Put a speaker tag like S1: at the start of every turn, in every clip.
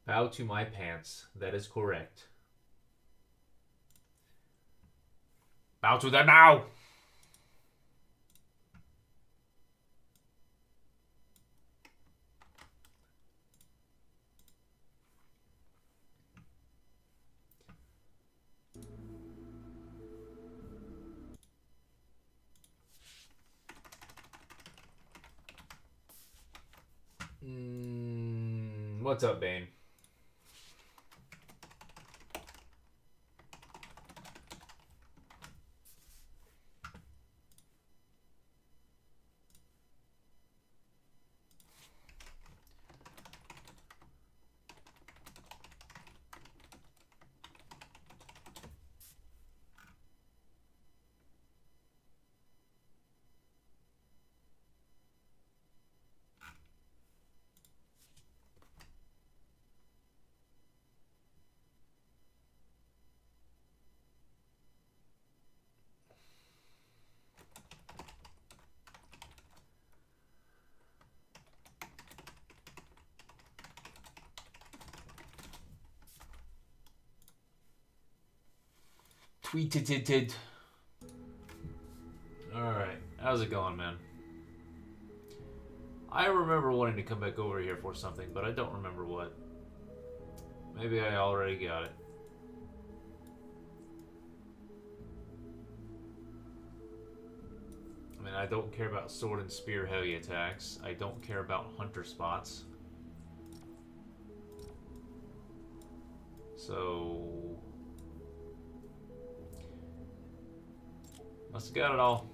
S1: Bow to my pants. That is correct. Bow to them now! What's up, Bane? Tweeted. Alright, how's it going, man? I remember wanting to come back over here for something, but I don't remember what. Maybe I already got it. I mean, I don't care about sword and spear heavy attacks. I don't care about hunter spots. So... must have got it all.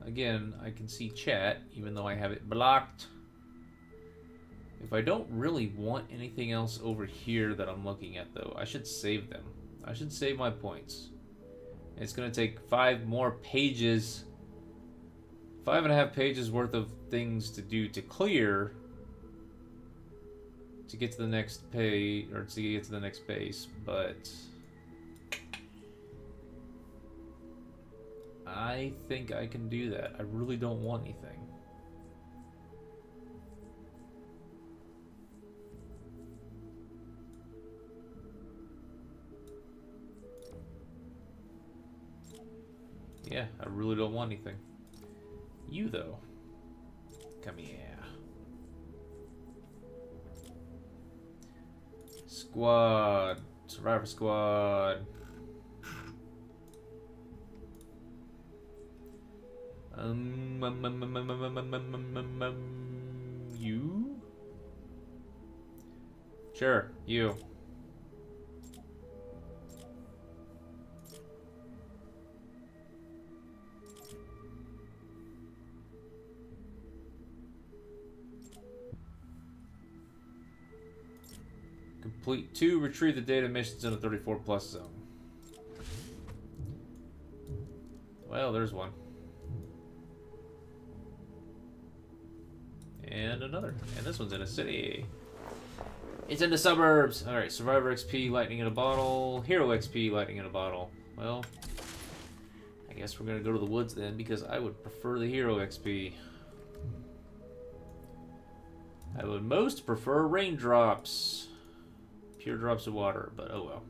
S1: Again, I can see chat, even though I have it blocked. If I don't really want anything else over here that I'm looking at, though, I should save them. I should save my points. It's going to take 5 more pages. 5.5 pages worth of things to do to clear to get to the next page, or to get to the next base, but I think I can do that. I really don't want anything. Yeah, I really don't want anything. You, though. Come here. Squad. Survivor Squad. You? Sure, you. Complete 2 retrieve the data missions in a 34+ zone. Well, there's one. And another. And this one's in a city. It's in the suburbs! Alright, Survivor XP, Lightning in a Bottle. Hero XP, Lightning in a Bottle. Well, I guess we're gonna go to the woods then, because I would prefer the Hero XP. I would most prefer raindrops. Pure drops of water, but oh well.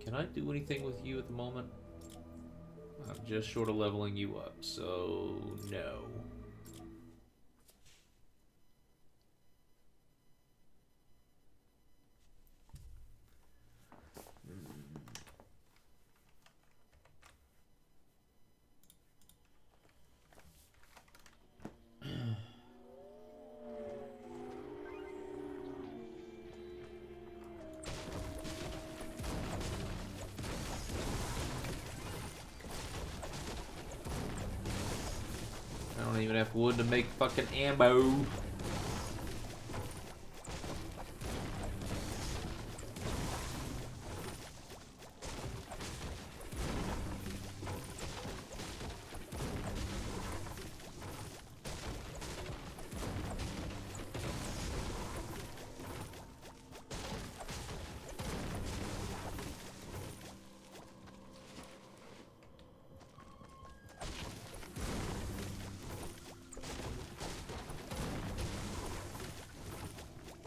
S1: Can I do anything with you at the moment? I'm just short of leveling you up, so no. enough wood to make fucking ammo.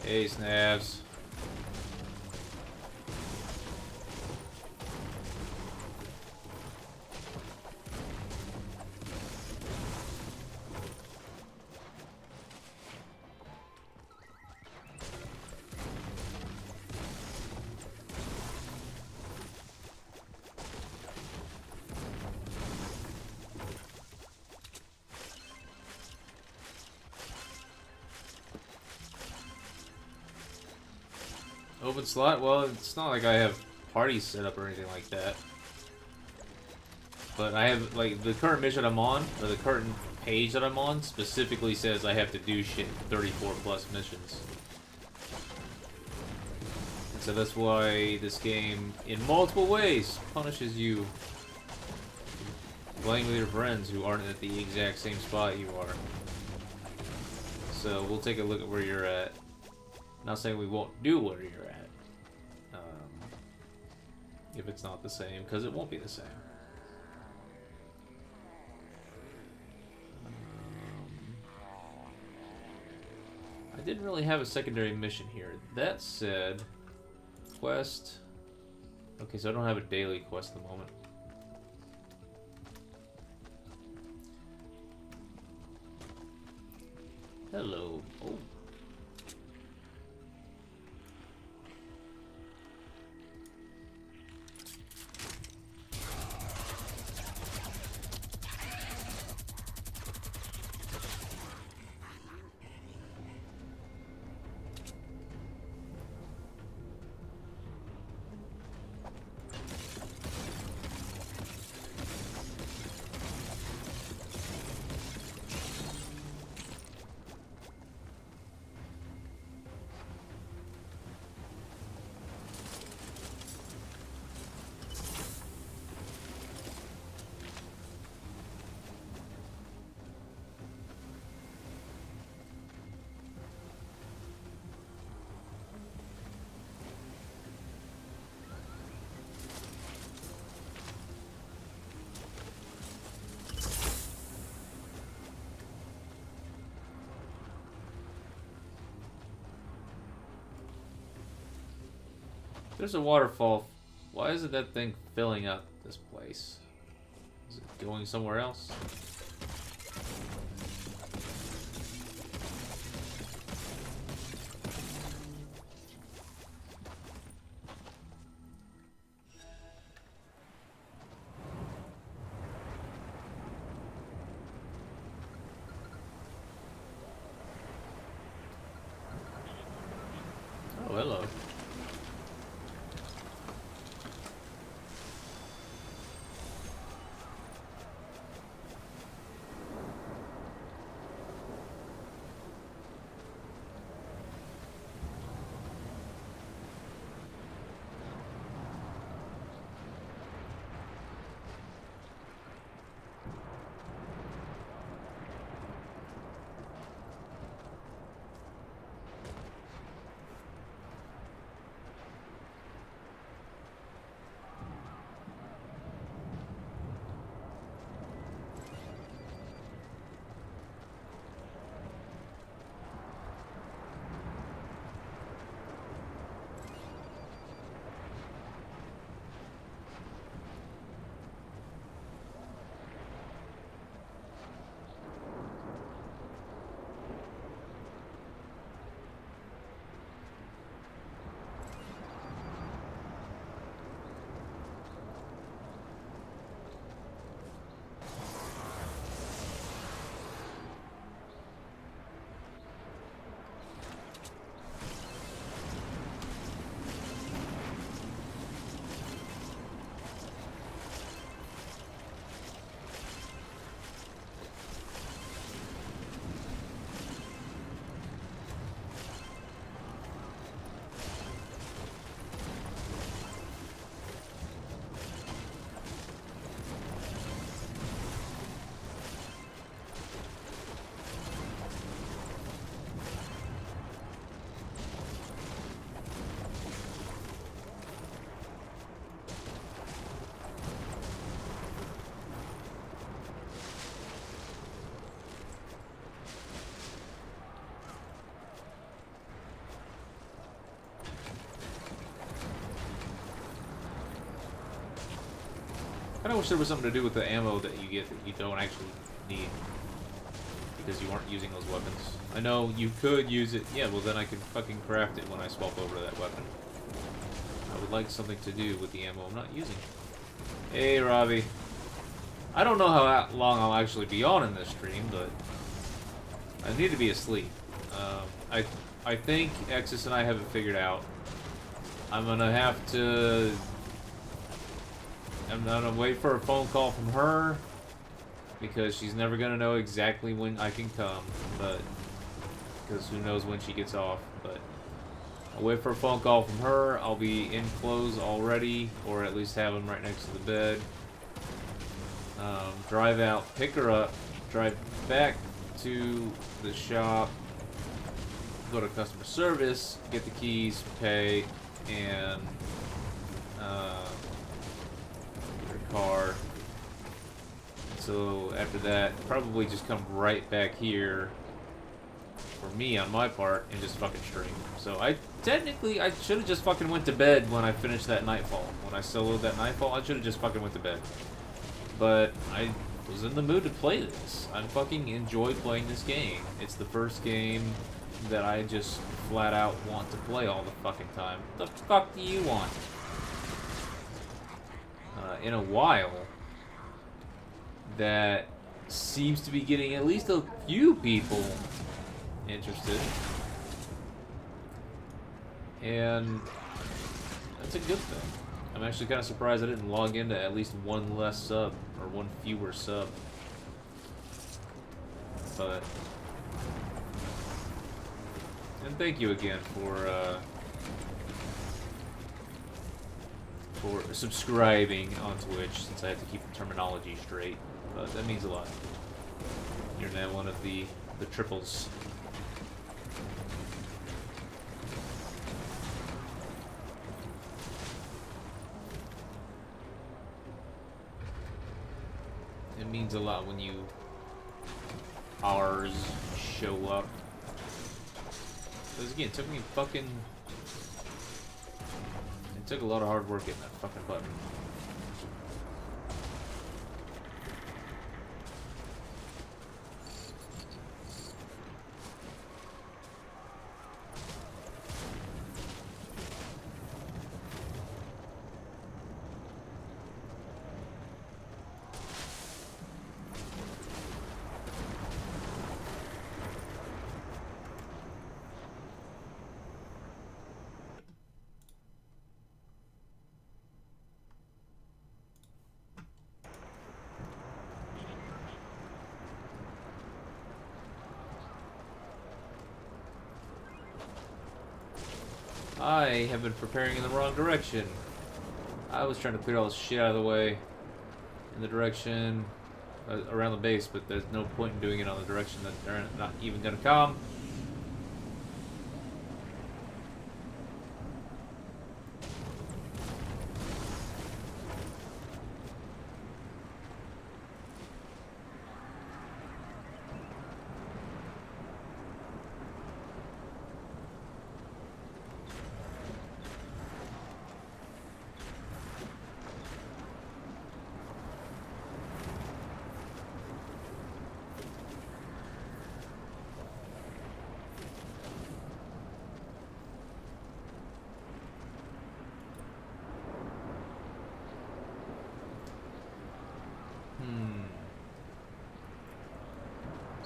S1: Hey, snaps. Open slot? Well, it's not like I have parties set up or anything like that. But I have, like, the current mission I'm on, or the current page that I'm on, specifically says I have to do shit 34 plus missions. And so that's why this game, in multiple ways, punishes you playing with your friends who aren't at the exact same spot you are. So we'll take a look at where you're at. Not saying we won't do where you're at. If it's not the same, because it won't be the same. I didn't really have a secondary mission here. That said, quest. Okay, so I don't have a daily quest at the moment. Hello. Oh. There's a waterfall. Why isn't that thing filling up this place? Is it going somewhere else? Oh, hello. Kinda wish there was something to do with the ammo that you get that you don't actually need. Because you aren't using those weapons. I know you could use it. Yeah, well then I can fucking craft it when I swap over to that weapon. I would like something to do with the ammo I'm not using. Hey, Robbie. I don't know how long I'll actually be on in this stream, but I need to be asleep. I think Exus and I have it figured out. I'm gonna wait for a phone call from her because she's never gonna know exactly when I can come, but because who knows when she gets off. But I'll wait for a phone call from her. I'll be in clothes already, or at least have them right next to the bed. Drive out, pick her up, drive back to the shop, go to customer service, get the keys, pay, and get her car. So after that, probably just come right back here for me on my part and just fucking stream. So I should have just fucking went to bed when I finished that Nightfall. When I soloed that Nightfall, I should have just fucking went to bed. But I was in the mood to play this. I fucking enjoy playing this game. It's the first game that I just flat out want to play all the fucking time. What the fuck do you want? In a while, that seems to be getting at least a few people interested. And that's a good thing. I'm actually kind of surprised I didn't log into at least one less sub, or one fewer sub. But... and thank you again for subscribing on Twitch, since I have to keep the terminology straight. But that means a lot. You're now one of the triples. It means a lot when you R's show up. Because again, it took me fucking... it took a lot of hard work getting that fucking button. I have been preparing in the wrong direction. I was trying to clear all this shit out of the way in the direction around the base, but there's no point in doing it on the direction that they're not even gonna come.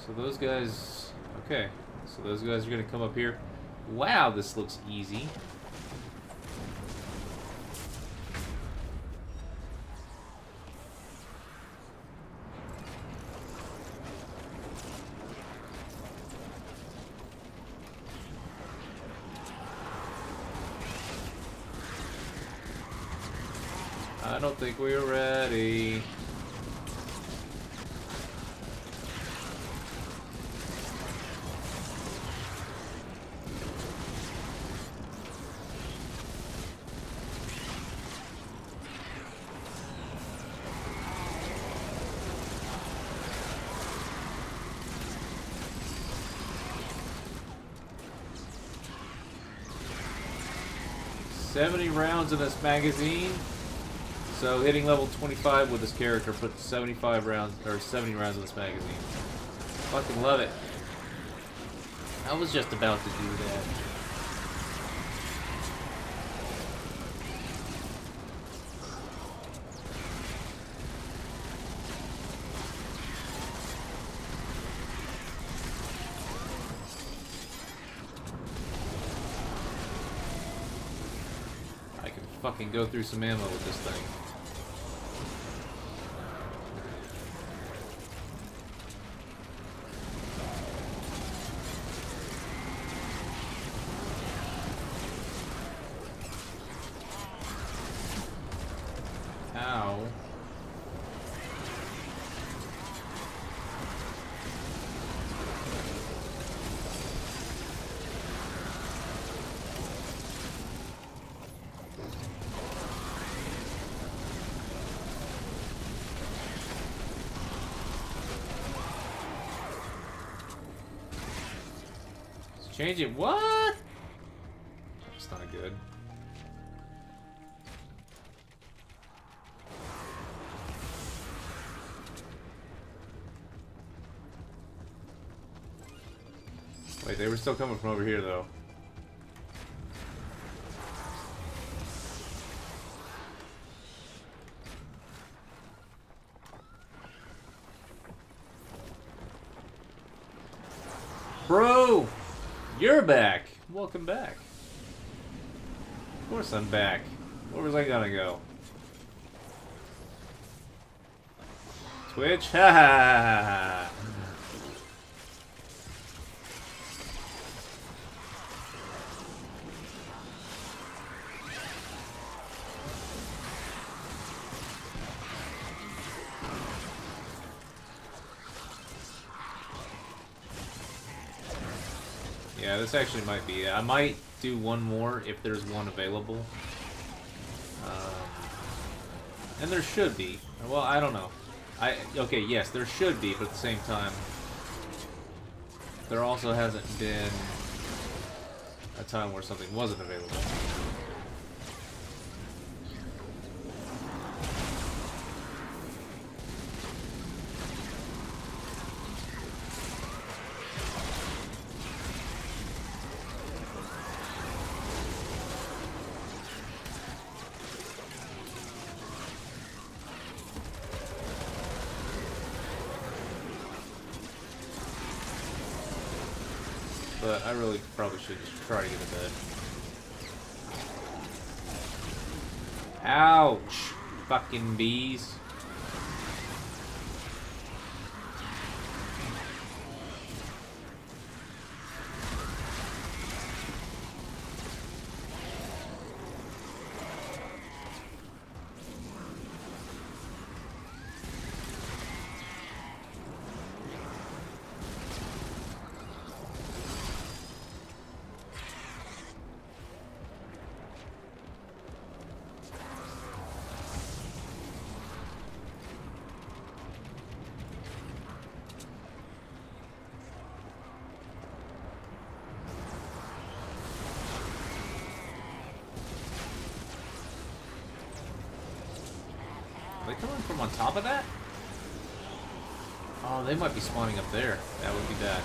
S1: So those guys, okay, so those guys are gonna come up here. Wow, this looks easy. I don't think we're ready. $70 rounds in this magazine. So hitting level 25 with this character puts 75 rounds or 70 rounds in this magazine. Fucking love it. I was just about to do that. I can fucking go through some ammo with this thing. Ow. Let's change it. What? That's not good. Wait, they were still coming from over here, though. Bro! You're back! Welcome back. Of course I'm back. Where was I gonna go? Twitch? Ha ha ha ha! Yeah, this actually might be it. I might do one more if there's one available. And there should be. Well, I don't know. Okay, yes, there should be, but at the same time, there also hasn't been a time where something wasn't available. But I really probably should just try to get to bed. Ouch! Fucking bees. Are they coming from on top of that? Oh, they might be spawning up there. That would be bad.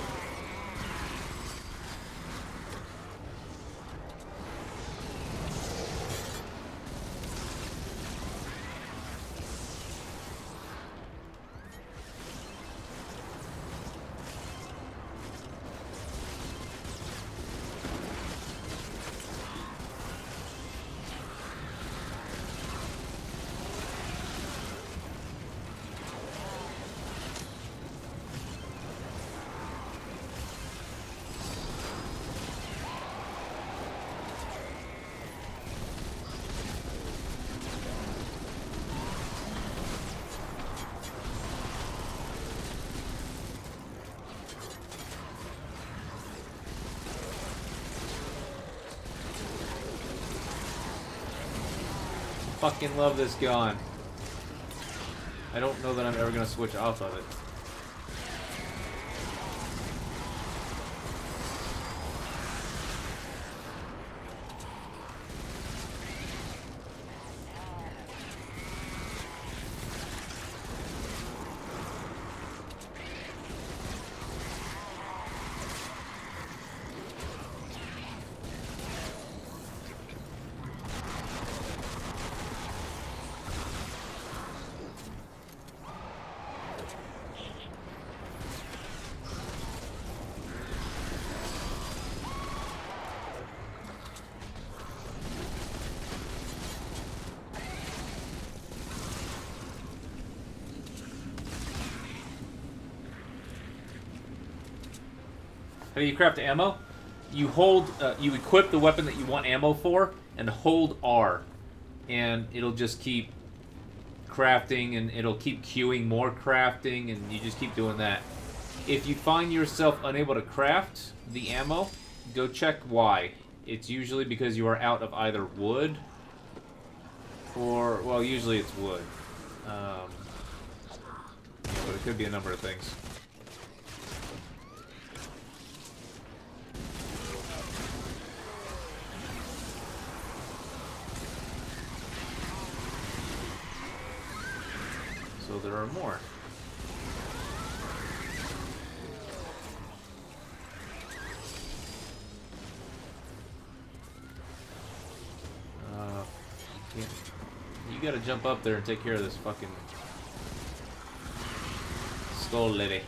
S1: Fucking love this gun. I don't know that I'm ever gonna switch off of it. How do you craft ammo? You hold, you equip the weapon that you want ammo for, and hold R. And it'll just keep crafting, and it'll keep queuing more crafting, and you just keep doing that. If you find yourself unable to craft the ammo, go check why. It's usually because you are out of either wood, or, well, usually it's wood. Yeah, but it could be a number of things. So there are more. You gotta jump up there and take care of this fucking skull lady.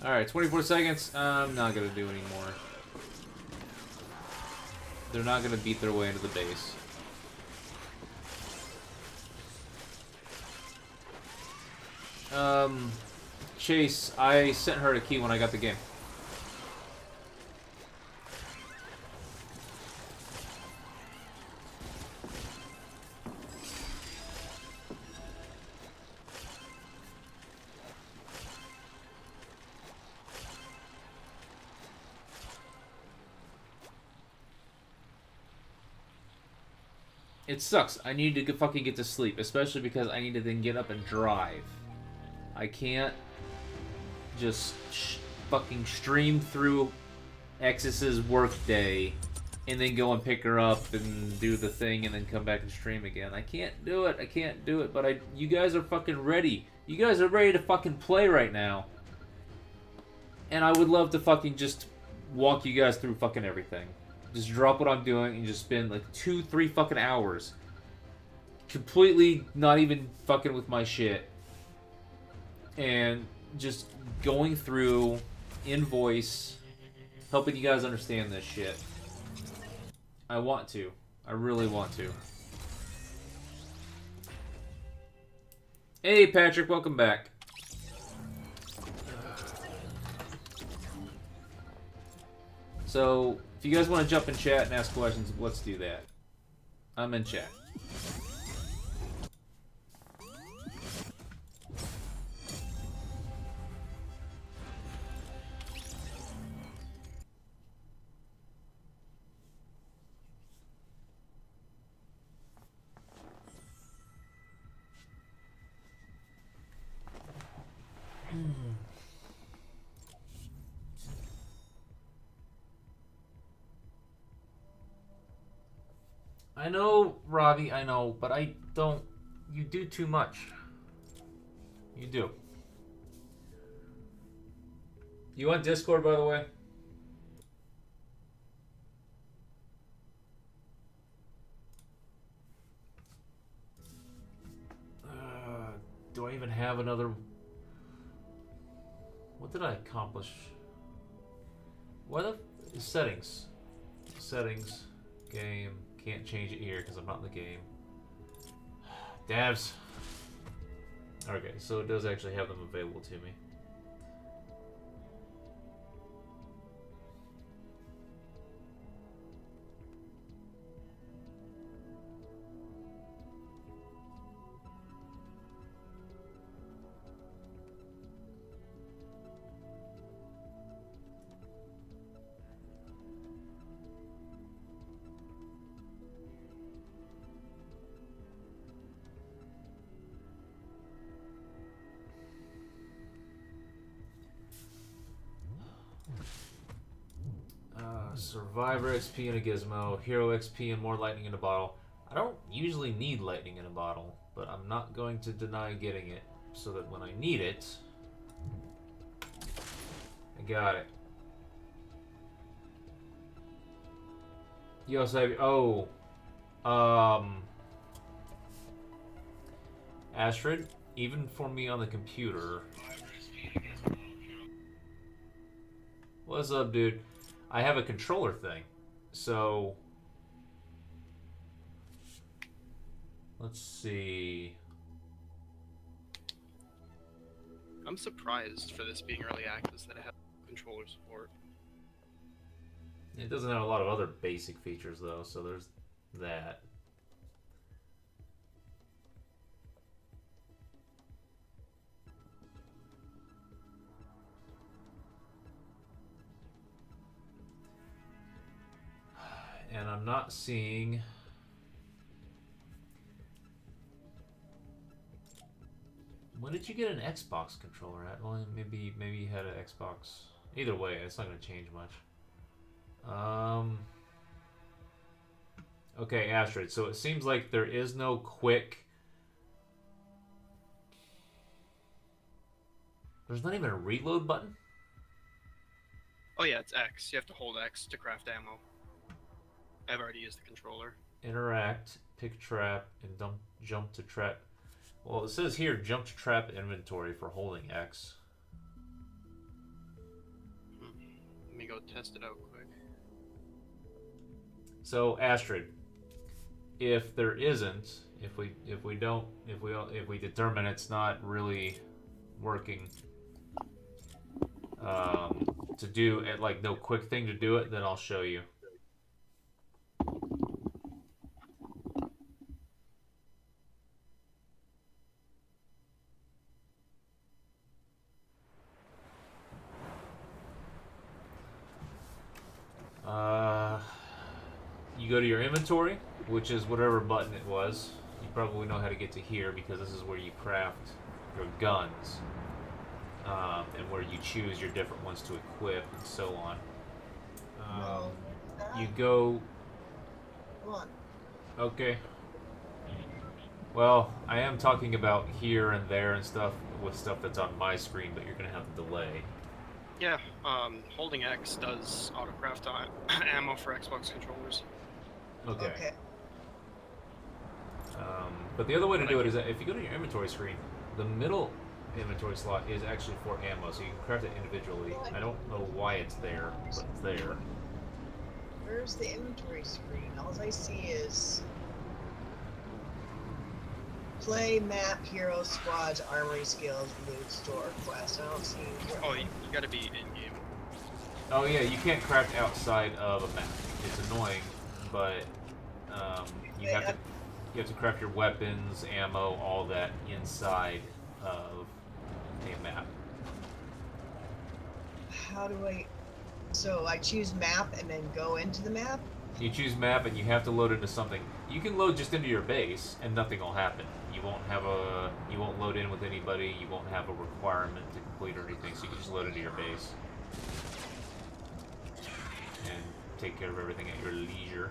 S1: Alright, 24 seconds. I'm not gonna do any more. They're not gonna beat their way into the base. Chase, I sent her a key when I got the game. It sucks. I need to fucking get to sleep, especially because I need to then get up and drive. I can't just fucking stream through X's work day and then go and pick her up and do the thing and then come back and stream again. I can't do it. I can't do it. But you guys are fucking ready. You guys are ready to fucking play right now. And I would love to fucking just walk you guys through fucking everything. Just drop what I'm doing and just spend like 2-3 fucking hours completely not even fucking with my shit and just going through invoice, helping you guys understand this shit. I want to. I really want to. Hey Patrick, welcome back. So if you guys want to jump in chat and ask questions, let's do that. I'm in chat. I know, Robbie, I know, but I don't... You do too much. You do. You on Discord, by the way? Do I even have another... What did I accomplish? What the... Settings. Settings. Game. Can't change it here because I'm not in the game. Dabs. Okay, so it does actually have them available to me. Survivor XP and a gizmo, Hero XP and more lightning in a bottle. I don't usually need lightning in a bottle, but I'm not going to deny getting it, so that when I need it, I got it. You also have, Astrid, even for me on the computer. What's up, dude? I have a controller thing, so let's see.
S2: I'm surprised for this being early access that it has controller support.
S1: It doesn't have a lot of other basic features though, so there's that. And I'm not seeing... When did you get an Xbox controller at? Well, maybe you had an Xbox. Either way, it's not going to change much. Okay, Astrid, so it seems like there is no quick... There's not even a reload button?
S2: Oh yeah, it's X. You have to hold X to craft ammo. I've already used the controller.
S1: Interact, pick trap, and jump to trap. Well, it says here, jump to trap inventory for holding X.
S2: Let me go test it out quick.
S1: So, Astrid, if there isn't, if we determine it's not really working, to do it, like no quick thing to do it, then I'll show you. You go to your inventory, which is whatever button it was. You probably know how to get to here because this is where you craft your guns, and where you choose your different ones to equip and so on. You go...
S3: Come on.
S1: Okay. Well, I am talking about here and there and stuff with stuff that's on my screen, but you're going to have a delay.
S2: Yeah, holding X does autocraft ammo for Xbox controllers.
S1: Okay. But the other way to do it is that if you go to your inventory screen, the middle inventory slot is actually for ammo, so you can craft it individually. I don't know why it's there, but it's there.
S3: Where's the inventory screen? All I see is play, map, hero, squads, armory skills, loot, store, quest. I don't see.
S2: Oh, you gotta be in game.
S1: Oh yeah, you can't craft outside of a map. It's annoying, but you have to craft your weapons, ammo, all that inside of a map.
S3: How do I? So I choose map and then go into the map?
S1: You choose map and you have to load into something. You can load just into your base and nothing will happen. You won't load in with anybody, you won't have a requirement to complete or anything, so you can just load into your base. And take care of everything at your leisure.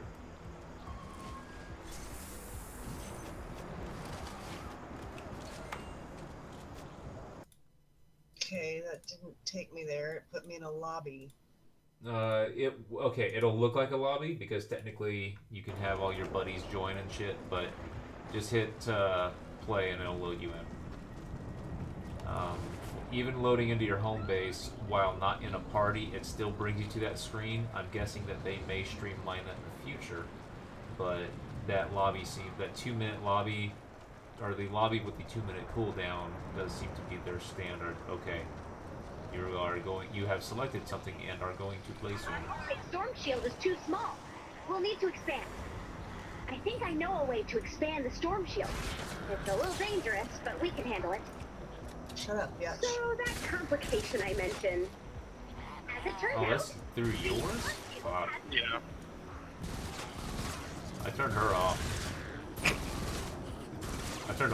S3: Okay, that didn't take me there. It put me in a lobby.
S1: Okay, it'll look like a lobby because technically you can have all your buddies join and shit, but just hit play and it'll load you in. Even loading into your home base while not in a party, it still brings you to that screen. I'm guessing that they may streamline that in the future, but that lobby that 2-minute lobby, or the lobby with the 2-minute cooldown, does seem to be their standard. Okay. You have selected something and are going to place it.
S4: My storm shield is too small. We'll need to expand. I think I know a way to expand the storm shield. It's a little dangerous, but we can handle it.
S3: Shut up, bitch.
S4: So that complication I mentioned. As it turns out...
S1: That's through yours? Fuck.
S2: Yeah.
S1: I turned her off. I turned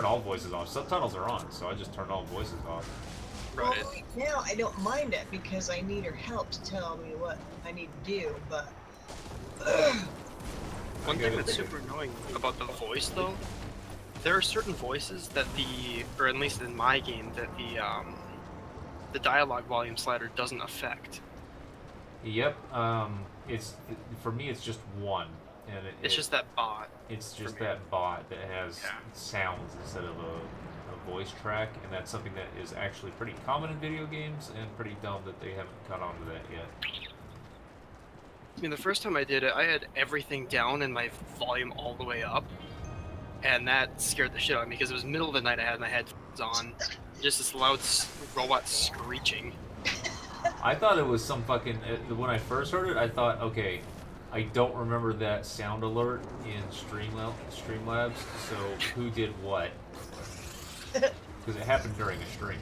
S1: all voices off. Subtitles are on, so I just turned all voices off.
S2: Right.
S3: Well, now I don't mind it because I need her help to tell me what I need to do, but...
S2: One thing that's super annoying about the voice, though, there are certain voices that or at least in my game, that the dialogue volume slider doesn't affect.
S1: Yep. For me, it's just 1. And
S2: it's just that bot.
S1: It's just that bot that has sounds instead of a voice track, and that's something that is actually pretty common in video games and pretty dumb that they haven't caught on to that yet.
S2: I mean, the first time I did it, I had everything down and my volume all the way up, and that scared the shit out of me because it was middle of the night. I had my headphones on, just this loud robot screeching.
S1: I thought it was some fucking... When I first heard it, I thought, okay, I don't remember that sound alert in Streamlabs, so who did what? Because it happened during a stream.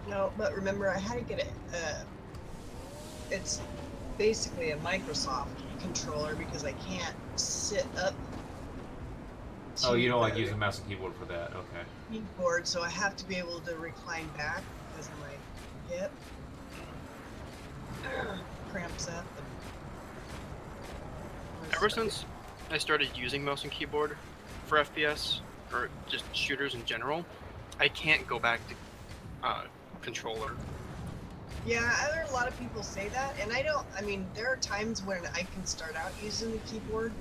S3: No, but remember, I had to get it. It's basically a Microsoft controller because I can't sit up.
S1: Oh, you don't like using mouse and keyboard for that? Okay.
S3: Keyboard, so I have to be able to recline back because of my hip. Cramps up.
S2: Ever since I started using mouse and keyboard for FPS, or just shooters in general, I can't go back to controller.
S3: Yeah, I heard a lot of people say that, and I mean, there are times when I can start out using the keyboard,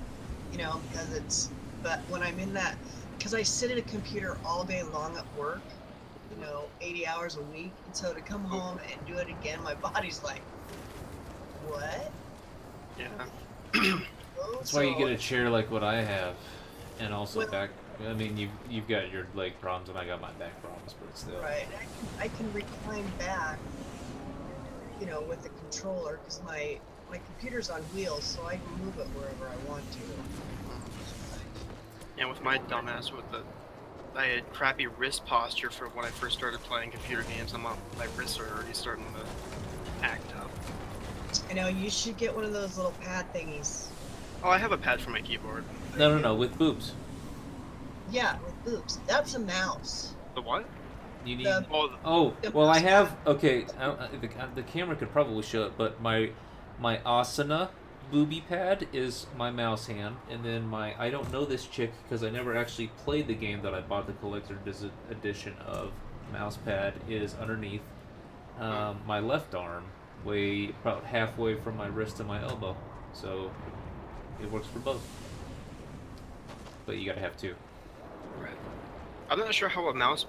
S3: you know, because it's, but when I'm in that, because I sit at a computer all day long at work, you know, 80 hours a week, and so to come home and do it again, my body's like, what?
S2: Yeah.
S1: That's why you get a chair like what I have, and also back. I mean, you've got your leg problems, and I got my back problems, but still.
S3: Right. I can recline back, you know, with the controller because my computer's on wheels, so I can move it wherever I want to.
S2: And with my dumbass, I had crappy wrist posture for when I first started playing computer games. My wrists are already starting to act up.
S3: I know, you should get one of those little pad thingies.
S2: Oh, I have a pad for my keyboard.
S1: No, with boobs.
S3: Yeah, with boobs. That's a mouse.
S2: The what?
S1: You need.
S3: The
S1: Well, I
S3: mouse
S1: have. Okay, the camera could probably show it, but my Asana booby pad is my mouse hand, and then I don't know this chick because I never actually played the game that I bought the collector edition of. Mouse pad is underneath my left arm, about halfway from my wrist to my elbow, so it works for both. But you gotta have two.
S2: Right. I'm not sure how a mouse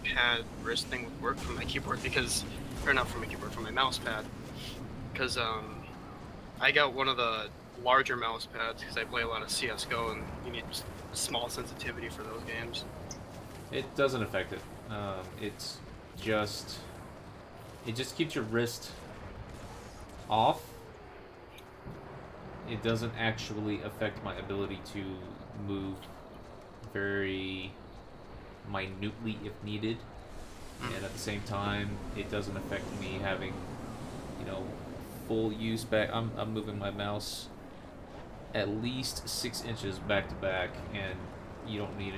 S2: pad wrist thing would work from my keyboard because, or not from my keyboard, from my mouse pad, because I got one of the larger mouse pads because I play a lot of CS:GO and you need small sensitivity for those games.
S1: It doesn't affect it. It just keeps your wrist off. It doesn't actually affect my ability to move very minutely if needed, and at the same time, it doesn't affect me having, you know, full use back. I'm moving my mouse at least 6 inches back to back, and you don't need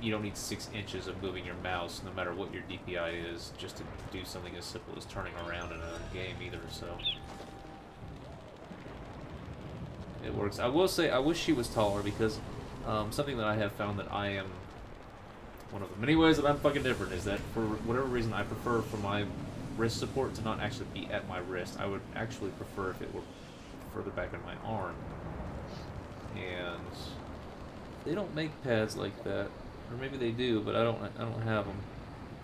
S1: you don't need 6 inches of moving your mouse, no matter what your DPI is, just to do something as simple as turning around in a game either. So it works. I will say, I wish she was taller because something that I have found that I am one of the many ways that I'm fucking different is that for whatever reason I prefer for my wrist support to not actually be at my wrist. I would actually prefer if it were further back in my arm. And they don't make pads like that, or maybe they do, but I don't have them.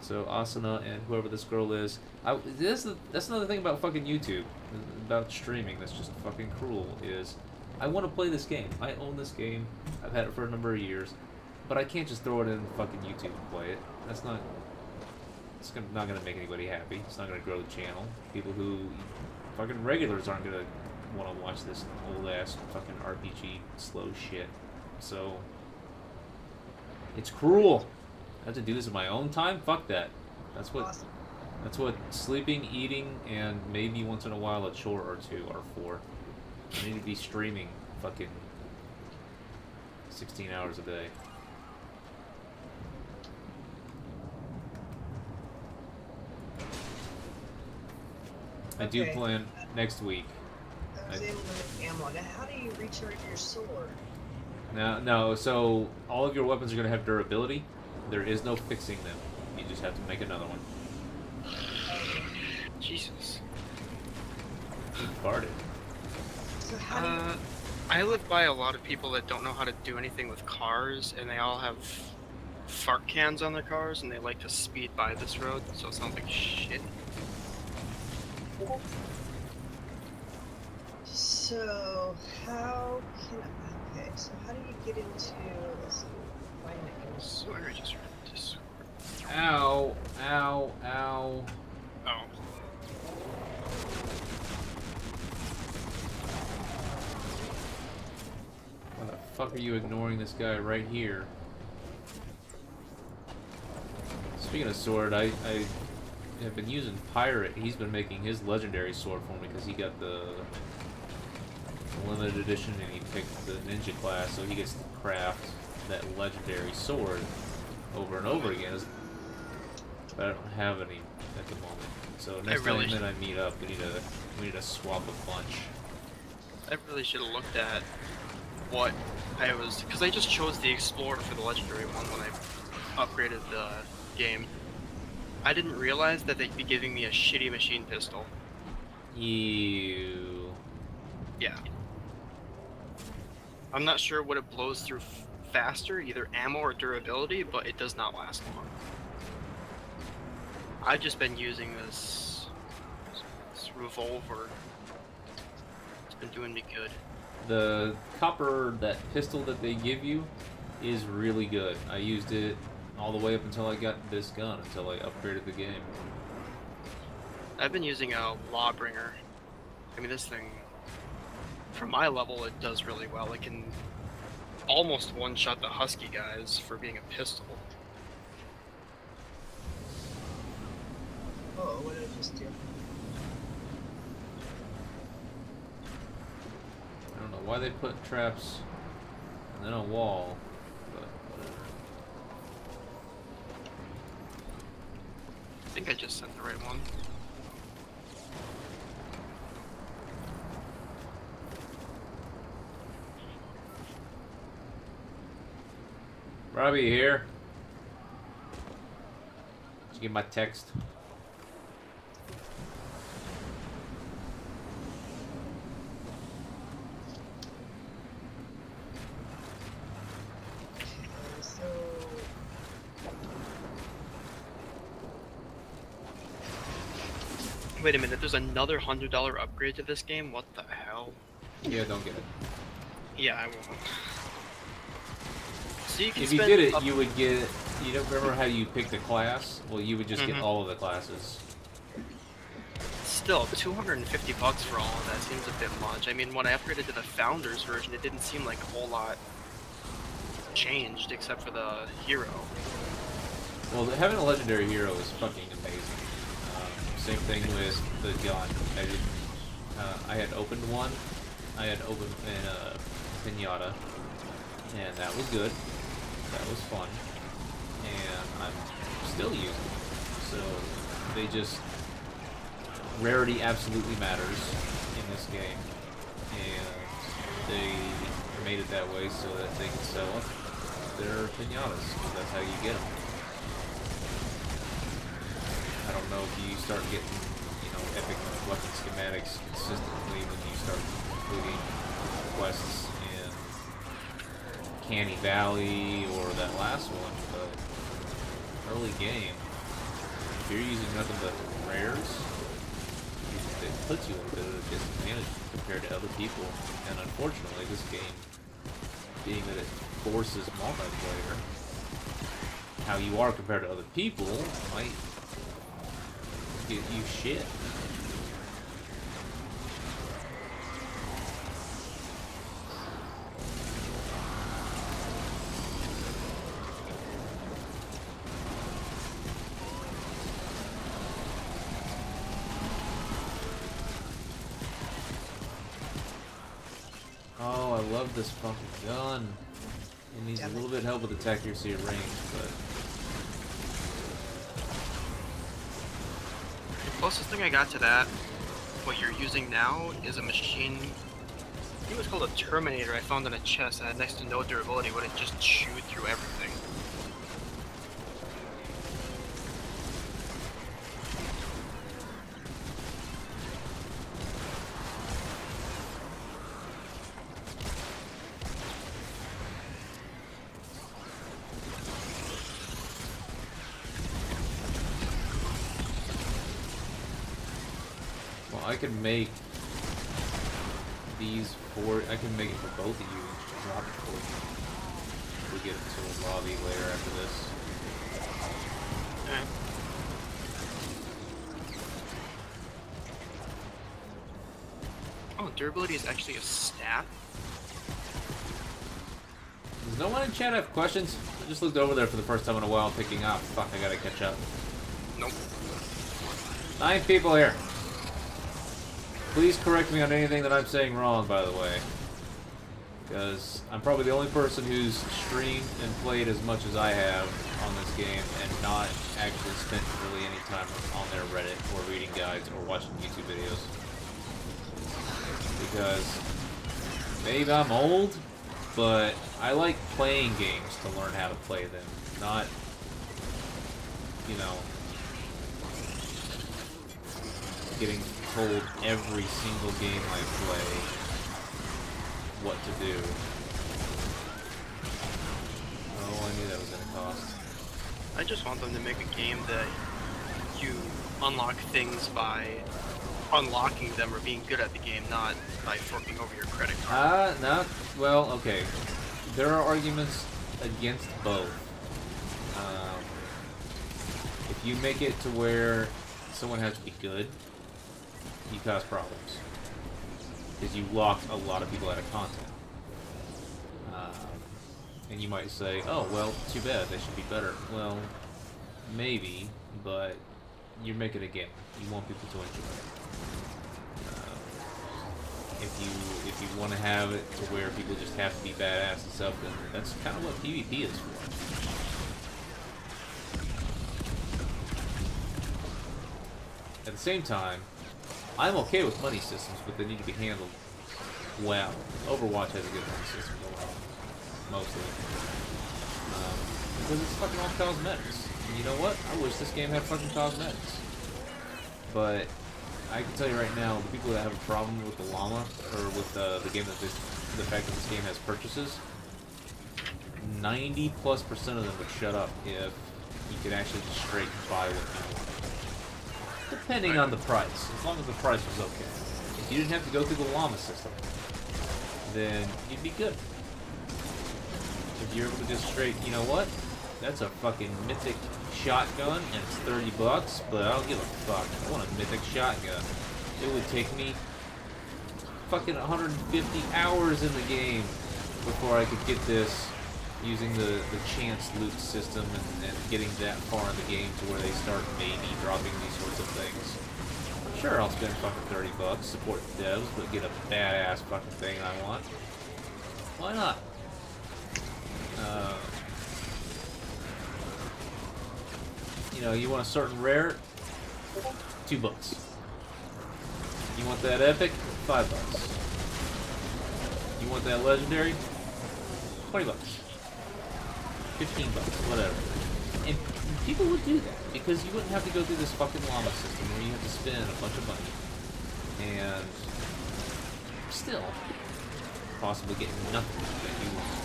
S1: So Asana and whoever this girl is, that's another thing about fucking YouTube, about streaming that's just fucking cruel, is I want to play this game. I own this game. I've had it for a number of years, but I can't just throw it in fucking YouTube and play it. That's not. It's not gonna make anybody happy. It's not gonna grow the channel. People who fucking regulars aren't gonna want to watch this old ass fucking RPG slow shit. So it's cruel. I have to do this in my own time. Fuck that. That's what.
S3: Awesome.
S1: That's what sleeping, eating, and maybe once in a while a chore or two are for. I need to be streaming fucking 16 hours a day. I do plan next week.
S3: I was able to make ammo. Now, how do you recharge your sword?
S1: No, so all of your weapons are going to have durability. There is no fixing them. You just have to make another one.
S2: Jesus.
S1: You farted.
S3: So how do you...
S2: I live by a lot of people that don't know how to do anything with cars, and they all have fart cans on their cars, and they like to speed by this road, so it sounds like shit.
S3: So how can... Okay, so how do you get into... Let's see, find it.
S2: So I just read this.
S1: Ow, ow, ow.
S2: Oh.
S1: Why the fuck are you ignoring this guy right here? Speaking of sword, I have been using Pirate. He's been making his legendary sword for me because he got the limited edition and he picked the ninja class, so he gets to craft that legendary sword over and over again. But I don't have any at the moment. So next time that I meet up, we need to swap a bunch.
S2: I really should have looked at what I was, because I just chose the Explorer for the legendary one when I upgraded the game. I didn't realize that they'd be giving me a shitty machine pistol.
S1: Ew.
S2: Yeah. I'm not sure what it blows through faster, either ammo or durability, but it does not last long. I've just been using this revolver. It's been doing me good.
S1: The copper, that pistol that they give you, is really good. I used it all the way up until I got this gun, until I upgraded the game.
S2: I've been using a Lawbringer. I mean, this thing, for my level, it does really well. It can almost one-shot the Husky guys for being a pistol.
S3: Oh, what did I just do?
S1: I don't know why they put traps and then a wall, but whatever.
S2: I think I just sent the right one.
S1: Robbie here. Did you get my text?
S3: So...
S2: Wait a minute, there's another $100 upgrade to this game? What the hell?
S1: Yeah, don't get it.
S2: Yeah, I won't. So you can
S1: If you
S2: spend
S1: did it,
S2: up-
S1: you would get... You don't remember how you picked a class? Well, you would just get
S2: Mhm.
S1: all of the classes.
S2: Still, $250 for all of that seems a bit much. I mean, when I upgraded to the Founders version, it didn't seem like a whole lot changed, except for the hero.
S1: Well, having a legendary hero is fucking amazing. Same thing with the gun. I had opened one. I had opened a pinata, and that was good. That was fun, and I'm still using it. So they just rarity absolutely matters in this game, and they made it that way so that they can sell their pinatas. That's how you get them. I don't know if you start getting, you know, epic weapon schematics consistently when you start including quests in Canny Valley or that last one, but early game, if you're using nothing but rares, it puts you at a bit of a disadvantage compared to other people. And unfortunately, this game, being that it forces multiplayer, how you are compared to other people might get you shit. Oh, I love this fucking gun. It needs a little bit of help with attack accuracy at range, but
S2: The closest thing I got to that, what you're using now, is a machine. I think it was called a Terminator. I found in a chest that had next to no durability, but it just chewed through everything.
S1: I can make these for. I can make it for both of you and just drop it for you. We'll get into a lobby later after this.
S2: Alright. Oh, durability is actually a stat?
S1: Does no one in chat have questions? I just looked over there for the first time in a while thinking, ah, fuck, I gotta catch up.
S2: Nope.
S1: 9 people here. Please correct me on anything that I'm saying wrong, by the way. Because I'm probably the only person who's streamed and played as much as I have on this game and not actually spent really any time on their Reddit or reading guides or watching YouTube videos. Because maybe I'm old, but I like playing games to learn how to play them, not, you know, getting told every single game I play what to do. Oh, I knew that was gonna cost.
S2: I just want them to make a game that you unlock things by unlocking them or being good at the game, not by forking over your credit card.
S1: Well, okay. There are arguments against both. If you make it to where someone has to be good, you cause problems. Because you locked a lot of people out of content. And you might say, oh, well, too bad, they should be better. Well, maybe, but you're making a game. You want people to enjoy it. If you want to have it to where people just have to be badass and stuff, then that's kind of what PvP is for. At the same time, I'm okay with money systems, but they need to be handled well. Overwatch has a good money system, mostly. Because it's fucking all cosmetics. And you know what? I wish this game had fucking cosmetics. But I can tell you right now, the people that have a problem with the llama, or with the game that the fact that this game has purchases, 90+% of them would shut up if you could actually just straight buy what you want. Depending on the price, as long as the price was okay. If you didn't have to go through the llama system, then you'd be good. If you're able to just straight, you know what? That's a fucking mythic shotgun, and it's $30, but I don't give a fuck. I want a mythic shotgun. It would take me fucking 150 hours in the game before I could get this using the chance loot system and getting that far in the game to where they start maybe dropping these sorts of things. Sure, I'll spend fucking $30, support the devs, but get a badass fucking thing I want. Why not? You know, you want a certain rare, $2. You want that epic, $5. You want that legendary, $20. $15, whatever. And people would do that because you wouldn't have to go through this fucking llama system where you have to spend a bunch of money and still possibly get nothing that you want.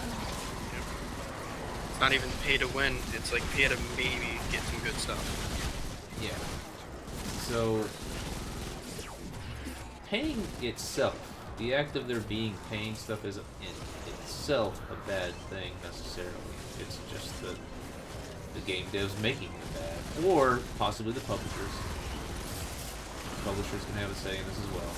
S2: It's not even pay to win, it's like pay to maybe get some good stuff.
S1: Yeah. So, paying itself, the act of there being paying stuff isn't in itself a bad thing necessarily. It's just the game devs making it bad. Or possibly the publishers. Publishers can have a say in this as well.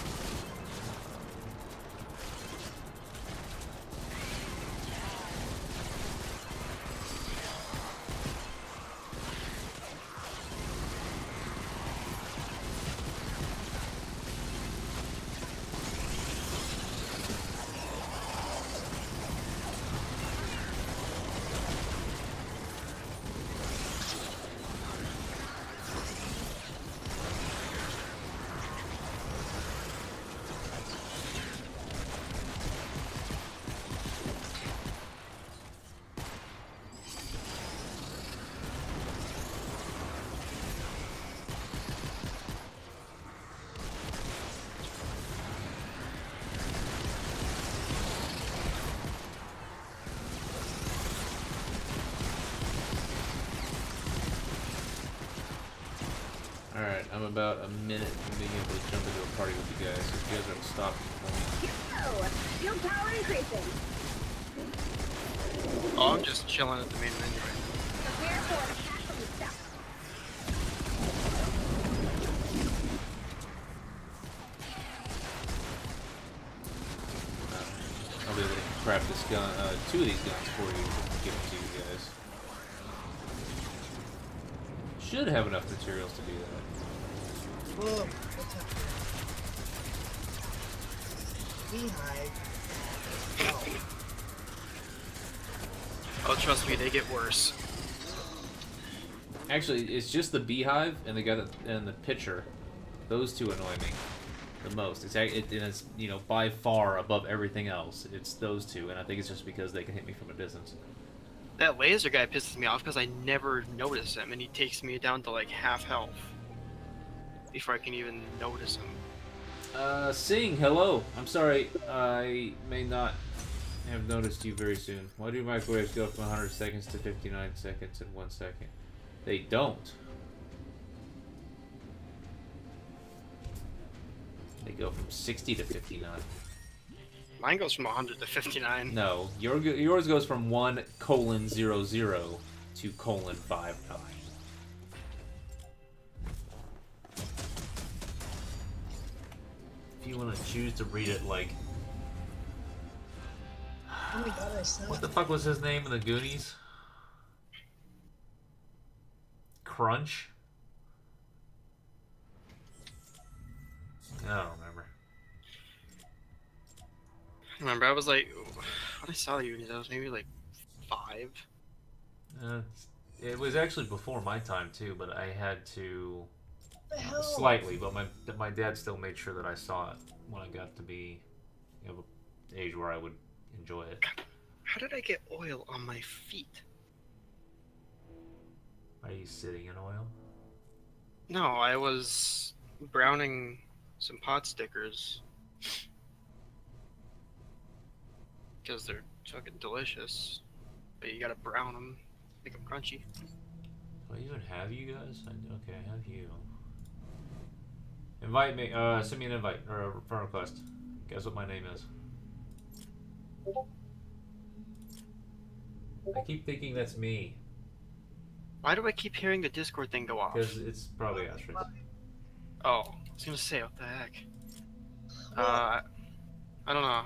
S1: Alright, I'm about a minute from being able to jump into a party with you guys, so if you guys are stopping for me.
S4: Yo! Shield power increasing.
S2: Oh, I'm just chilling at the main menu right now.
S4: Prepare for an attack from the south.
S1: I'll be able to craft this gun, two of these guns for you, give them to you guys. Should have enough materials to do that.
S3: Whoa, what's happening? Beehive. Oh.
S2: Oh, trust me, they get worse.
S1: Actually, it's just the beehive and the guy that, and the pitcher. Those two annoy me the most. It's you know, by far above everything else. It's those two, and I think it's just because they can hit me from a distance.
S2: That laser guy pisses me off because I never notice him, and he takes me down to like half health before I can even notice him.
S1: Sing, hello. I'm sorry, I may not have noticed you very soon. Why do microwaves go from 100 seconds to 59 seconds in 1 second? They don't. They go from 60 to 59.
S2: Mine goes from 100 to 59.
S1: No, yours goes from 1:00 to :59. If you want to choose to read it like...
S3: Oh my god, I saw
S1: What the fuck was his name in the Goonies? Crunch? I don't remember.
S2: Remember, I was like, when I saw you, I was maybe like 5.
S1: It was actually before my time too, but I had to
S3: the hell?
S1: slightly. But my dad still made sure that I saw it when I got to be of an age where I would enjoy it.
S2: How did I get oil on my feet?
S1: Are you sitting in oil?
S2: No, I was browning some pot stickers because they're fucking delicious. But you gotta brown them, make them crunchy.
S1: Do I even have you guys? Okay, I have you. Invite me. Send me an invite or a friend request. Guess what my name is? I keep thinking that's me.
S2: Why do I keep hearing the Discord thing go off?
S1: Because it's probably Astrid.
S2: Oh, I was gonna say, what the heck? I don't know.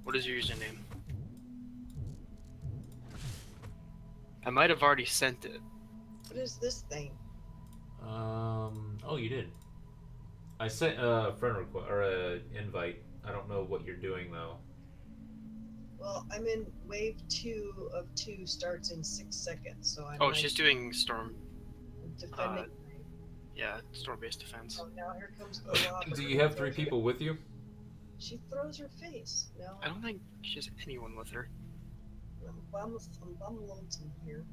S2: What is your username? I might have already sent it.
S3: What is this thing?
S1: Oh, you did. I sent a friend request or a invite. I don't know what you're doing though.
S3: Well, I'm in wave 2 of 2 starts in 6 seconds, so I'm.
S2: Oh, she's doing storm.
S3: Defending.
S2: Yeah, storm-based defense.
S3: Oh, now here comes the lava.
S1: Do you have 3 people with you?
S3: She throws her face. No.
S2: I don't think she has anyone with her.
S3: I'm bum lonesome here.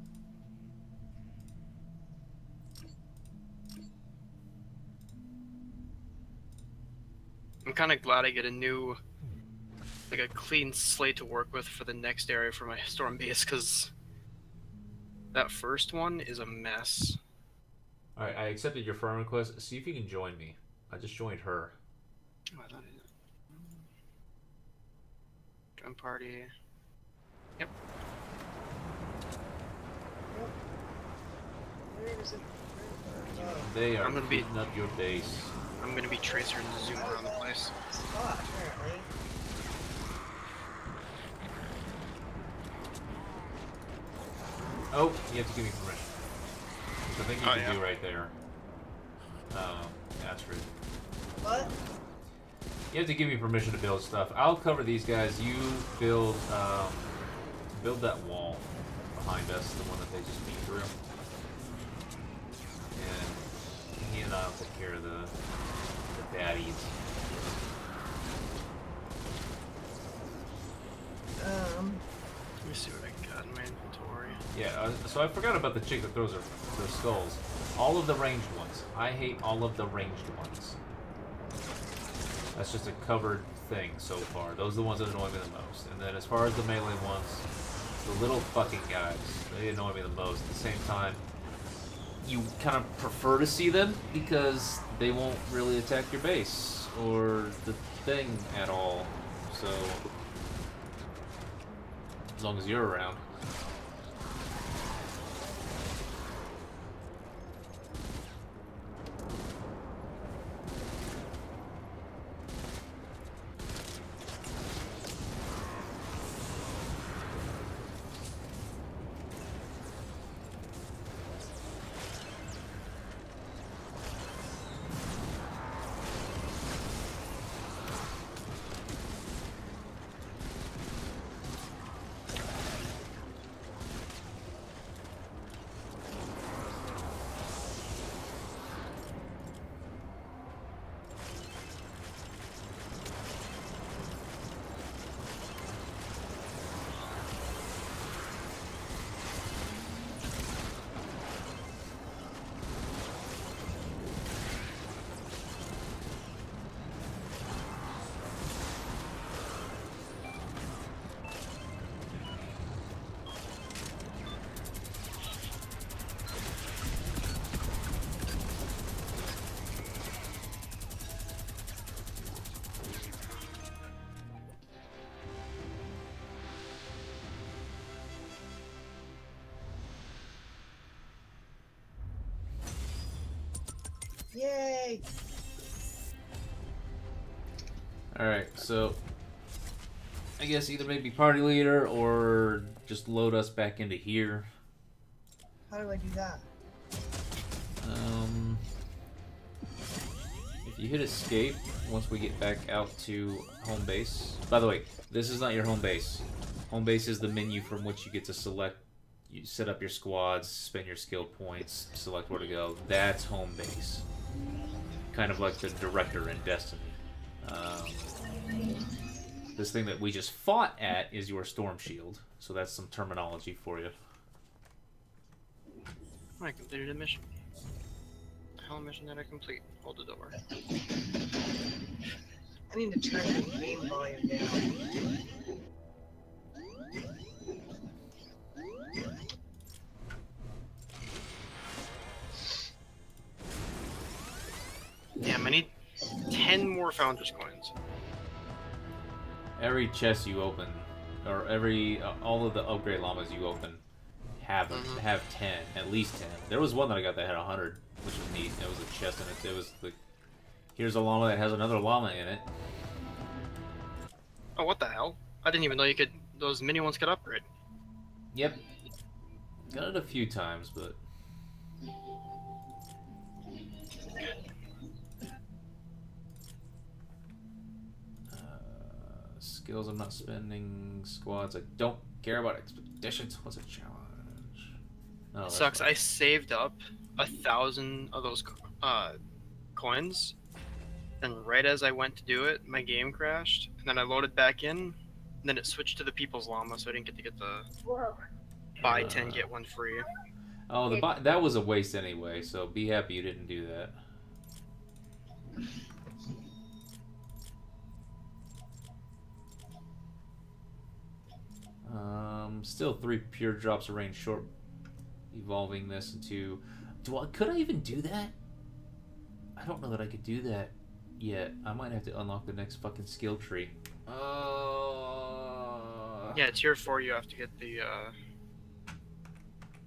S2: I'm kind of glad I get a new, like a clean slate to work with for the next area for my storm base, because that first one is a mess.
S1: Alright, I accepted your friend request. See if you can join me. I just joined her.
S2: Oh, I thought I did. Join party. Yep.
S3: Where is it? Oh,
S1: They are
S2: I'm gonna be-
S1: beating up your base.
S2: I'm gonna be Tracer and zoom around the place.
S3: spot, apparently.
S1: Oh, you have to give me permission. Which I think you can do right there. That's rude.
S3: What?
S1: You have to give me permission to build stuff. I'll cover these guys. You build that wall behind us, the one that they just beat through. And he and I'll take care of the baddies.
S2: Let me see what I got in my inventory.
S1: Yeah, so I forgot about the chick that throws her skulls. All of the ranged ones. I hate all of the ranged ones. That's just a covered thing so far. Those are the ones that annoy me the most. And then as far as the melee ones, the little fucking guys, they annoy me the most. At the same time, you kind of prefer to see them because they won't really attack your base or the thing at all. So, as long as you're around.
S3: Yay!
S1: Alright, so I guess either maybe party leader or just load us back into here.
S3: How do I do that?
S1: If you hit escape, once we get back out to home base. By the way, this is not your home base. Home base is the menu from which you get to select. You set up your squads, spend your skill points, select where to go. That's home base. Kind of like the director in Destiny. This thing that we just fought at is your storm shield. So that's some terminology for you.
S2: I completed a mission. Hell mission that I complete. Hold the door.
S3: I need to turn the game volume down.
S2: Damn, I need 10 more Founders coins.
S1: Every chest you open, or all of the upgrade llamas you open, have 10, at least 10. There was one that I got that had 100, which was neat. There was a chest in it. It was like, here's a llama that has another llama in it.
S2: Oh, what the hell? I didn't even know those mini ones could upgrade.
S1: Yep. Got it a few times, but... skills I'm not spending. Squads I don't care about. Expeditions, what's a challenge? Oh,
S2: It sucks. I saved up 1,000 of those coins, and right as I went to do it, my game crashed, and then I loaded back in, and then it switched to the People's Llama, so I didn't get to get the buy 10 get one free.
S1: Oh, that was a waste anyway, so be happy you didn't do that. Still 3 pure drops of rain short. Evolving this into... could I even do that? I don't know that I could do that yet. I might have to unlock the next fucking skill tree.
S2: Yeah, tier 4 you have to get the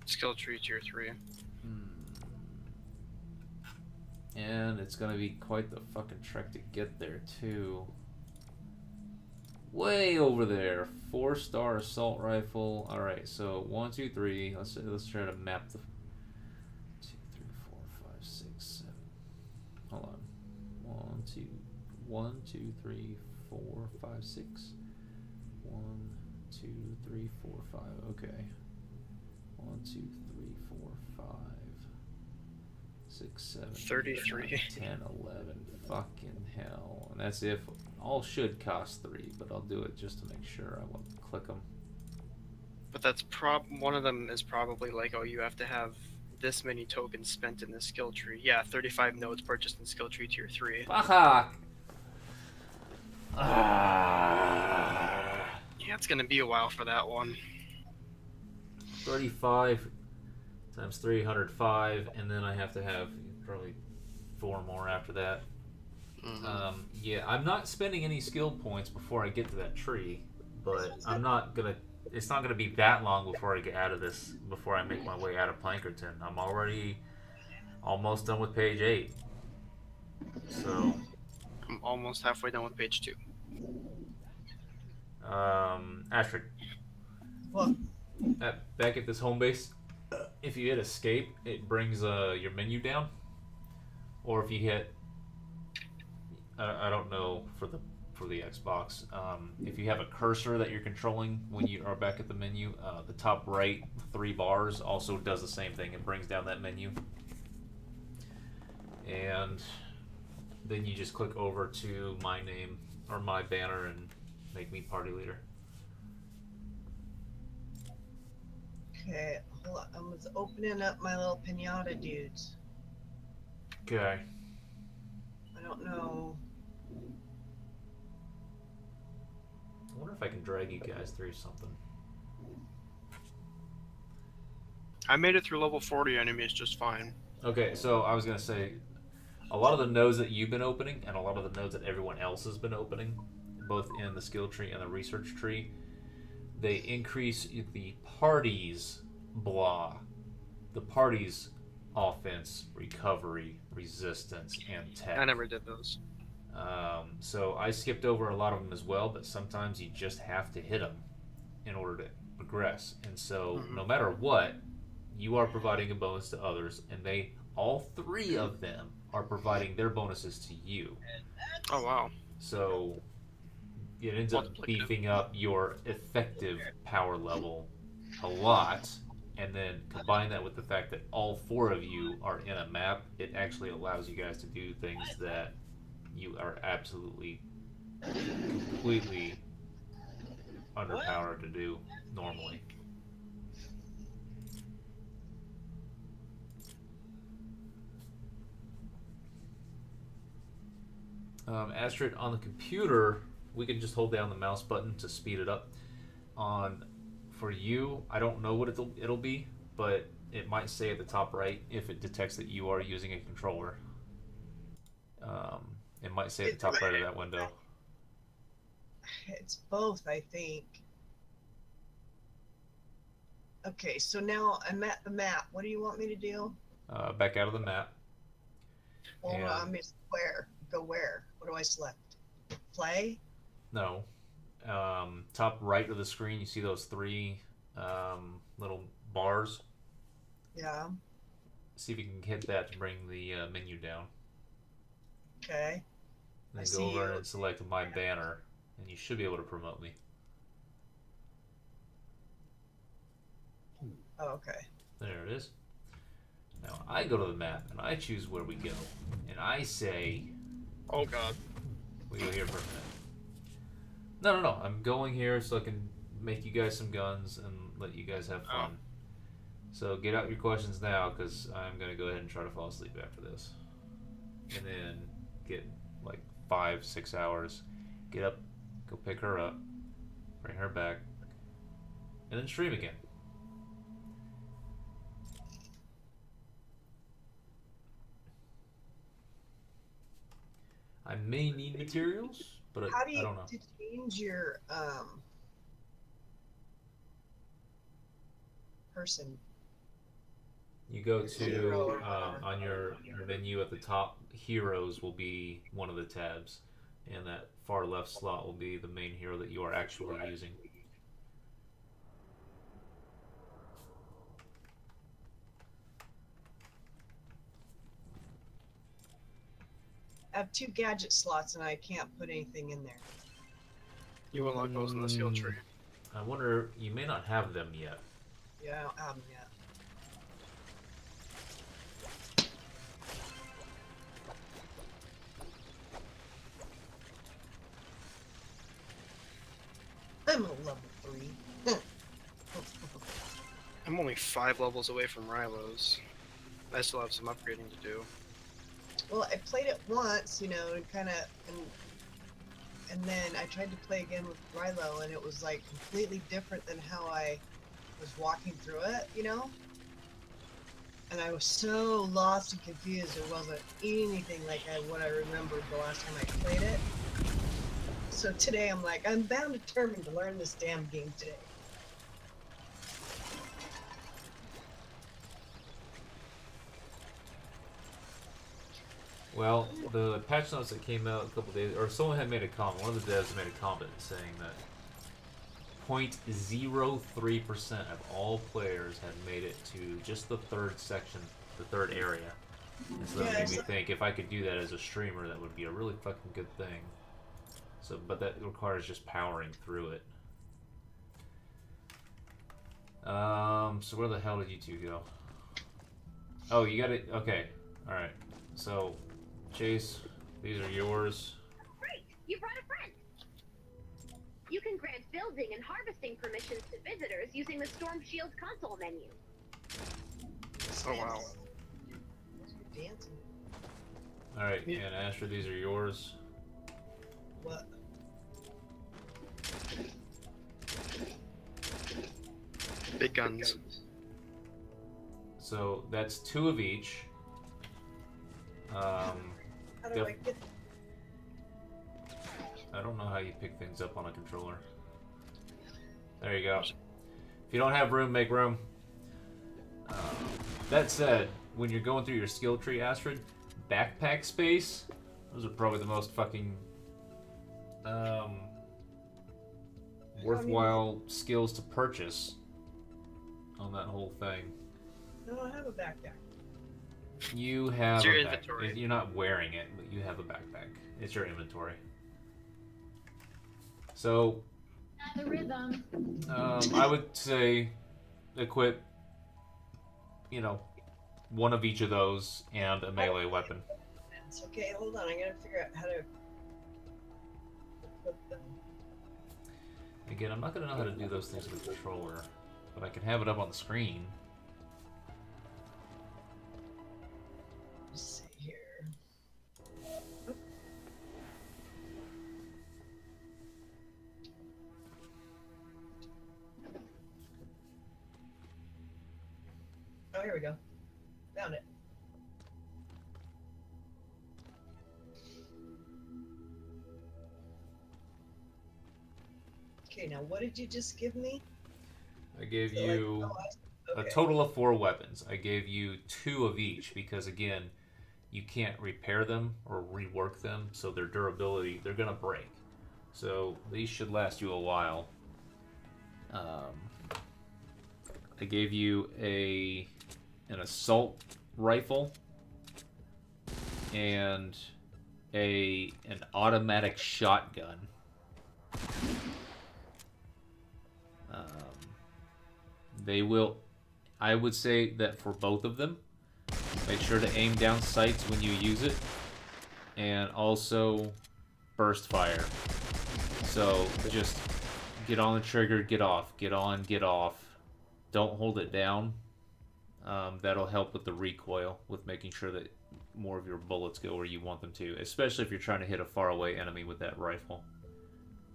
S2: skill tree tier 3.
S1: And it's gonna be quite the fucking trek to get there too. Way over there. 4-star assault rifle. Alright, so 1, 2, 3. Let's try to map the 2, 3, 4, 5, 6, 7. Hold on. 1, 2, 3, 4, 5, 6. 1, 2, 3, 4, 5. Okay. 1, 2, 3, 4, 5, 6, 7,
S2: 33.
S1: 8, 9, 10, 11. Fucking hell. And that's if all should cost 3, but I'll do it just to make sure. I won't click them.
S2: But that's one of them is probably like, oh, you have to have this many tokens spent in the skill tree. Yeah, 35 nodes purchased in skill tree tier 3.
S1: Aha!
S2: Yeah, it's gonna be a while for that one.
S1: 35 Times 305, and then I have to have probably 4 more after that. Yeah, I'm not spending any skill points before I get to that tree, but I'm not gonna. It's not gonna be that long before I get out of this. Before I make my way out of Plankerton, I'm already almost done with page 8. So,
S2: I'm almost halfway done with page 2.
S1: Astrid,
S3: Well,
S1: back at this home base, if you hit escape, it brings your menu down, or if you hit I don't know for the Xbox. If you have a cursor that you're controlling when you are back at the menu, the top right 3 bars also does the same thing. It brings down that menu, and then you just click over to my name or my banner and make me party leader.
S3: okay, hold on. I was opening up my little pinata dudes.
S1: Okay.
S3: I don't know.
S1: I wonder if I can drag you guys through something.
S2: I made it through level 40 enemies just fine.
S1: Okay, so I was gonna say, a lot of the nodes that you've been opening and a lot of the nodes that everyone else has been opening, both in the skill tree and the research tree, they increase the party's blah, the party's offense, recovery, resistance, and tech.
S2: I never did those.
S1: So I skipped over a lot of them as well, but sometimes you just have to hit them in order to progress. And so no matter what, you are providing a bonus to others, and all 3 of them are providing their bonuses to you.
S2: Oh wow.
S1: So it ends up beefing up your effective power level a lot, and then combine that with the fact that all 4 of you are in a map, it actually allows you guys to do things that you are absolutely completely underpowered to do normally. Astrid, on the computer, we can just hold down the mouse button to speed it up. For you, I don't know what it'll be, but it might say at the top right if it detects that you are using a controller. It might say at the top right of that window.
S3: It's both, I think. Okay, so now I'm at the map. What do you want me to do?
S1: Back out of the map.
S3: Hold on, Miss Where? Go where? What do I select? Play?
S1: No. Top right of the screen, you see those 3 little bars?
S3: Yeah.
S1: See if you can hit that to bring the menu down.
S3: Okay.
S1: Then go over and select my banner, and you should be able to promote me.
S3: Oh, okay.
S1: There it is. Now I go to the map, and I choose where we go. And I say...
S2: Oh god.
S1: We go here for a minute. No. I'm going here so I can make you guys some guns and let you guys have fun.
S2: Oh.
S1: So get out your questions now, because I'm going to go ahead and try to fall asleep after this. And then get like 5-6 hours. Get up, go pick her up, bring her back, and then stream again. I may need materials, but I don't know.
S3: How do you change your person?
S1: You go to on your menu at the top. Heroes will be one of the tabs, and that far left slot will be the main hero that you are actually using.
S3: I have 2 gadget slots and I can't put anything in there.
S2: You unlock those in the skill tree.
S1: I wonder, you may not have them yet.
S3: Yeah, I don't have them yet. I'm a level 3.
S2: I'm only 5 levels away from Rylo's. I still have some upgrading to do.
S3: Well, I played it once, you know, and kind of, and then I tried to play again with Riylo, and it was like completely different than how I was walking through it, you know? And I was so lost and confused. It wasn't anything like what I remembered the last time I played it. So today I'm like, I'm bound determined to learn this damn game today.
S1: Well, the patch notes that came out a couple days, or someone had made a comment. One of the devs made a comment saying that 0.03% of all players have made it to just the third section, the third area. And so that made me think if I could do that as a streamer, that would be a really fucking good thing. So, but that requires just powering through it. So where the hell did you two go? Oh, you got it. Okay, all right. So, Chase, these are yours.
S4: Great, you brought a friend. You can grant building and harvesting permissions to visitors using the Storm Shield console menu.
S2: Oh wow.
S3: Dancing.
S1: All right, and Astra, these are yours.
S3: What?
S2: Big guns.
S1: So that's 2 of each.
S3: How do I get?
S1: I don't know how you pick things up on a controller. There you go. If you don't have room, make room. That said, when you're going through your skill tree, Astrid, backpack space, those are probably the most fucking worthwhile skills to purchase on that whole thing.
S3: No, I have a backpack.
S1: You have
S2: It's your
S1: a
S2: inventory.
S1: backpack. You're not wearing it, but you have a backpack. It's your inventory. So,
S4: The rhythm.
S1: I would say equip, you know, one of each of those and a melee weapon.
S3: It's okay. Hold on. I gotta figure out how to equip them.
S1: Again, I'm not going to know how to do those things with a controller, but I can have it up on the screen.
S3: Let's see here. Oh, here we go. Found it. Okay, now what did you just give me?
S1: I gave
S3: So,
S1: you
S3: okay.
S1: a total of 4 weapons. I gave you 2 of each because, again, you can't repair them or rework them, so their durability, they're going to break. So these should last you a while. I gave you an assault rifle and an automatic shotgun. They will, I would say that for both of them, make sure to aim down sights when you use it, and also burst fire. So just get on the trigger, get off, get on, get off. Don't hold it down. That'll help with the recoil, with making sure that more of your bullets go where you want them to, especially if you're trying to hit a faraway enemy with that rifle.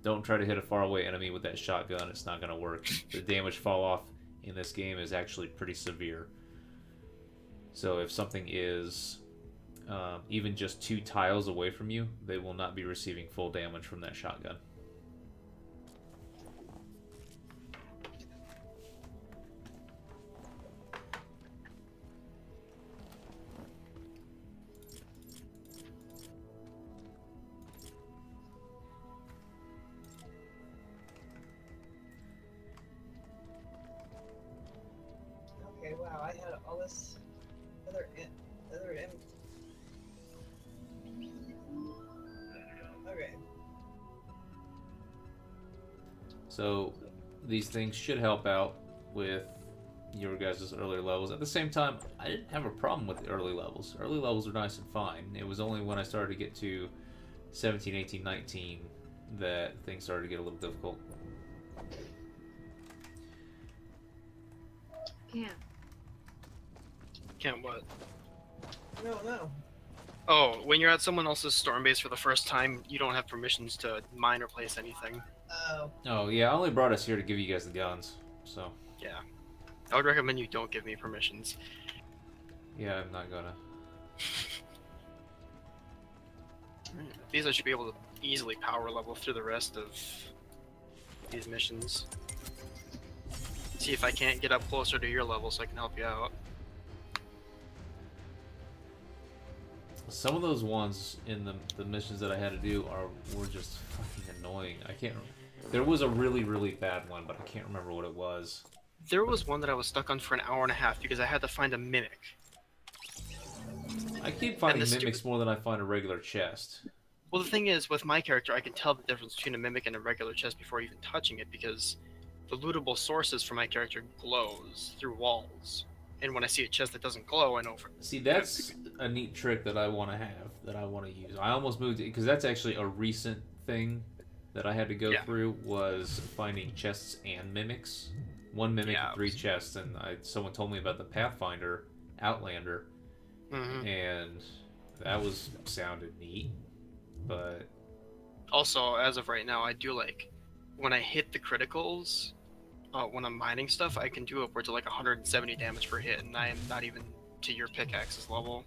S1: Don't try to hit a faraway enemy with that shotgun, it's not going to work. The damage fall off in this game is actually pretty severe. So if something is even just 2 tiles away from you, they will not be receiving full damage from that shotgun.
S3: Okay, wow, I had all this other Okay.
S1: So these things should help out with your guys' earlier levels. At the same time, I didn't have a problem with the early levels. Early levels are nice and fine. It was only when I started to get to 17, 18, 19 that things started to get a little difficult.
S2: Can't what?
S3: No.
S2: Oh, when you're at someone else's storm base for the first time, you don't have permissions to mine or place anything.
S3: Oh.
S1: Oh, yeah, I only brought us here to give you guys the guns, so.
S2: Yeah. I would recommend you don't give me permissions.
S1: Yeah, I'm not gonna.
S2: These I should be able to easily power level through the rest of these missions. See if I can't get up closer to your level so I can help you out.
S1: Some of those ones in the missions that I had to do were just fucking annoying. I can't. There was a really, really bad one, but I can't remember what it was.
S2: There was one that I was stuck on for an hour and a half because I had to find a mimic.
S1: I keep finding mimics more than I find a regular chest.
S2: Well, the thing is, with my character, I can tell the difference between a mimic and a regular chest before even touching it because the lootable sources for my character glows through walls. And when I see a chest that doesn't glow, I know for...
S1: See, that's a neat trick that I want to have, that I want to use. I almost moved it, because that's actually a recent thing that I had to go through, was finding chests and mimics. One mimic and 3 chests, and someone told me about the Pathfinder Outlander, and that sounded neat, but...
S2: Also, as of right now, I do, like, when I hit the criticals... when I'm mining stuff, I can do upwards of like 170 damage per hit, and I am not even to your pickaxe's level.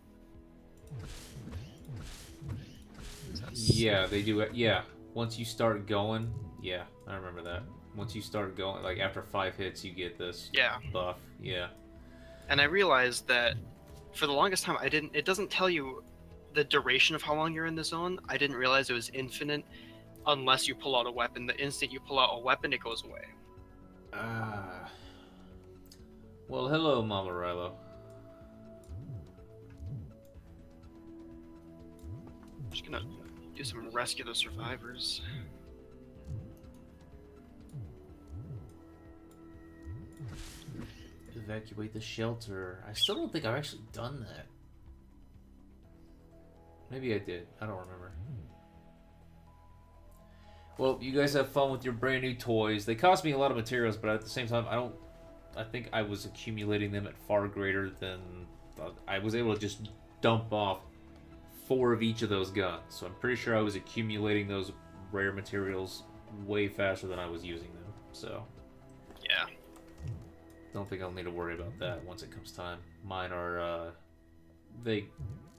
S1: Yeah, they do it. Yeah, once you start going, yeah, I remember that. Once you start going, like after 5 hits, you get this buff. Yeah.
S2: And I realized that for the longest time, it doesn't tell you the duration of how long you're in the zone. I didn't realize it was infinite unless you pull out a weapon. The instant you pull out a weapon, it goes away.
S1: Well, hello, Mama Riylo.
S2: Just gonna do some rescue the survivors.
S1: Evacuate the shelter. I still don't think I've actually done that. Maybe I did. I don't remember. Well, you guys have fun with your brand new toys. They cost me a lot of materials, but at the same time, I think I was accumulating them at far greater than... I was able to just dump off 4 of each of those guns. So I'm pretty sure I was accumulating those rare materials way faster than I was using them. So...
S2: yeah.
S1: Don't think I'll need to worry about that once it comes time. Mine are, they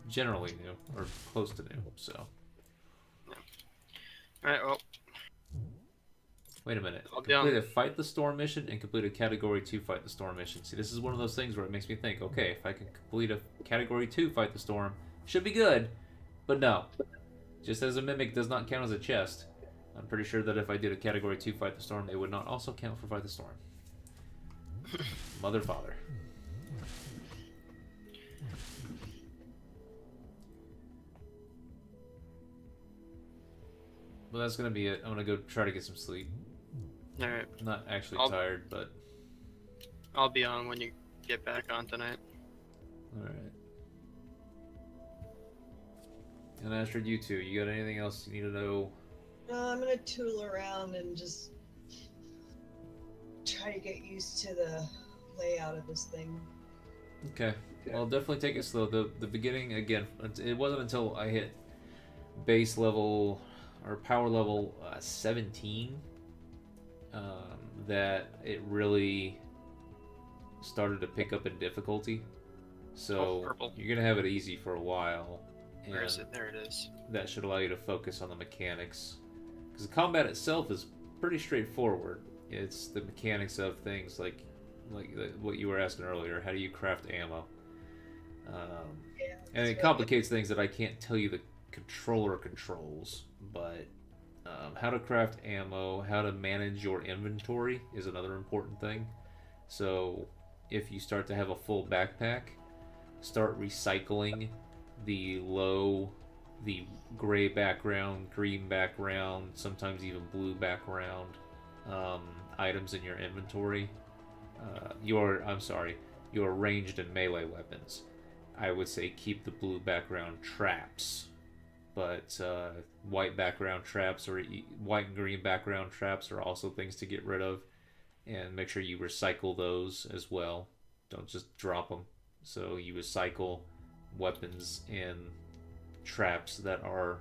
S1: generally new, or close to new, so...
S2: Alright, well...
S1: Wait a minute. Complete a Fight the Storm mission and complete a Category 2 Fight the Storm mission. See, this is one of those things where it makes me think, okay, if I can complete a Category 2 Fight the Storm, should be good. But no. Just as a Mimic does not count as a chest, I'm pretty sure that if I did a Category 2 Fight the Storm, it would not also count for Fight the Storm. Mother, father. Well, that's gonna be it. I'm gonna go try to get some sleep.
S2: Alright.
S1: I'm not actually tired, but...
S2: I'll be on when you get back on tonight.
S1: Alright. And Astrid, you too. You got anything else you need to know?
S3: No, I'm gonna tool around and just try to get used to the layout of this thing.
S1: Okay. Well, definitely take it slow. The beginning, again, it wasn't until I hit base level or power level 17 that it really started to pick up in difficulty. So you're gonna have it easy for a while.
S2: Where is it? There it is.
S1: That should allow you to focus on the mechanics, because the combat itself is pretty straightforward. It's the mechanics of things like what you were asking earlier. How do you craft ammo? And it complicates things that I can't tell you the controller controls, but how to craft ammo, how to manage your inventory is another important thing. So if you start to have a full backpack, start recycling the gray background, green background, sometimes even blue background items in your inventory. Your ranged and melee weapons. I would say keep the blue background traps, but white background traps or white and green background traps are also things to get rid of, and make sure you recycle those as well. Don't just drop them. So you recycle weapons and traps that are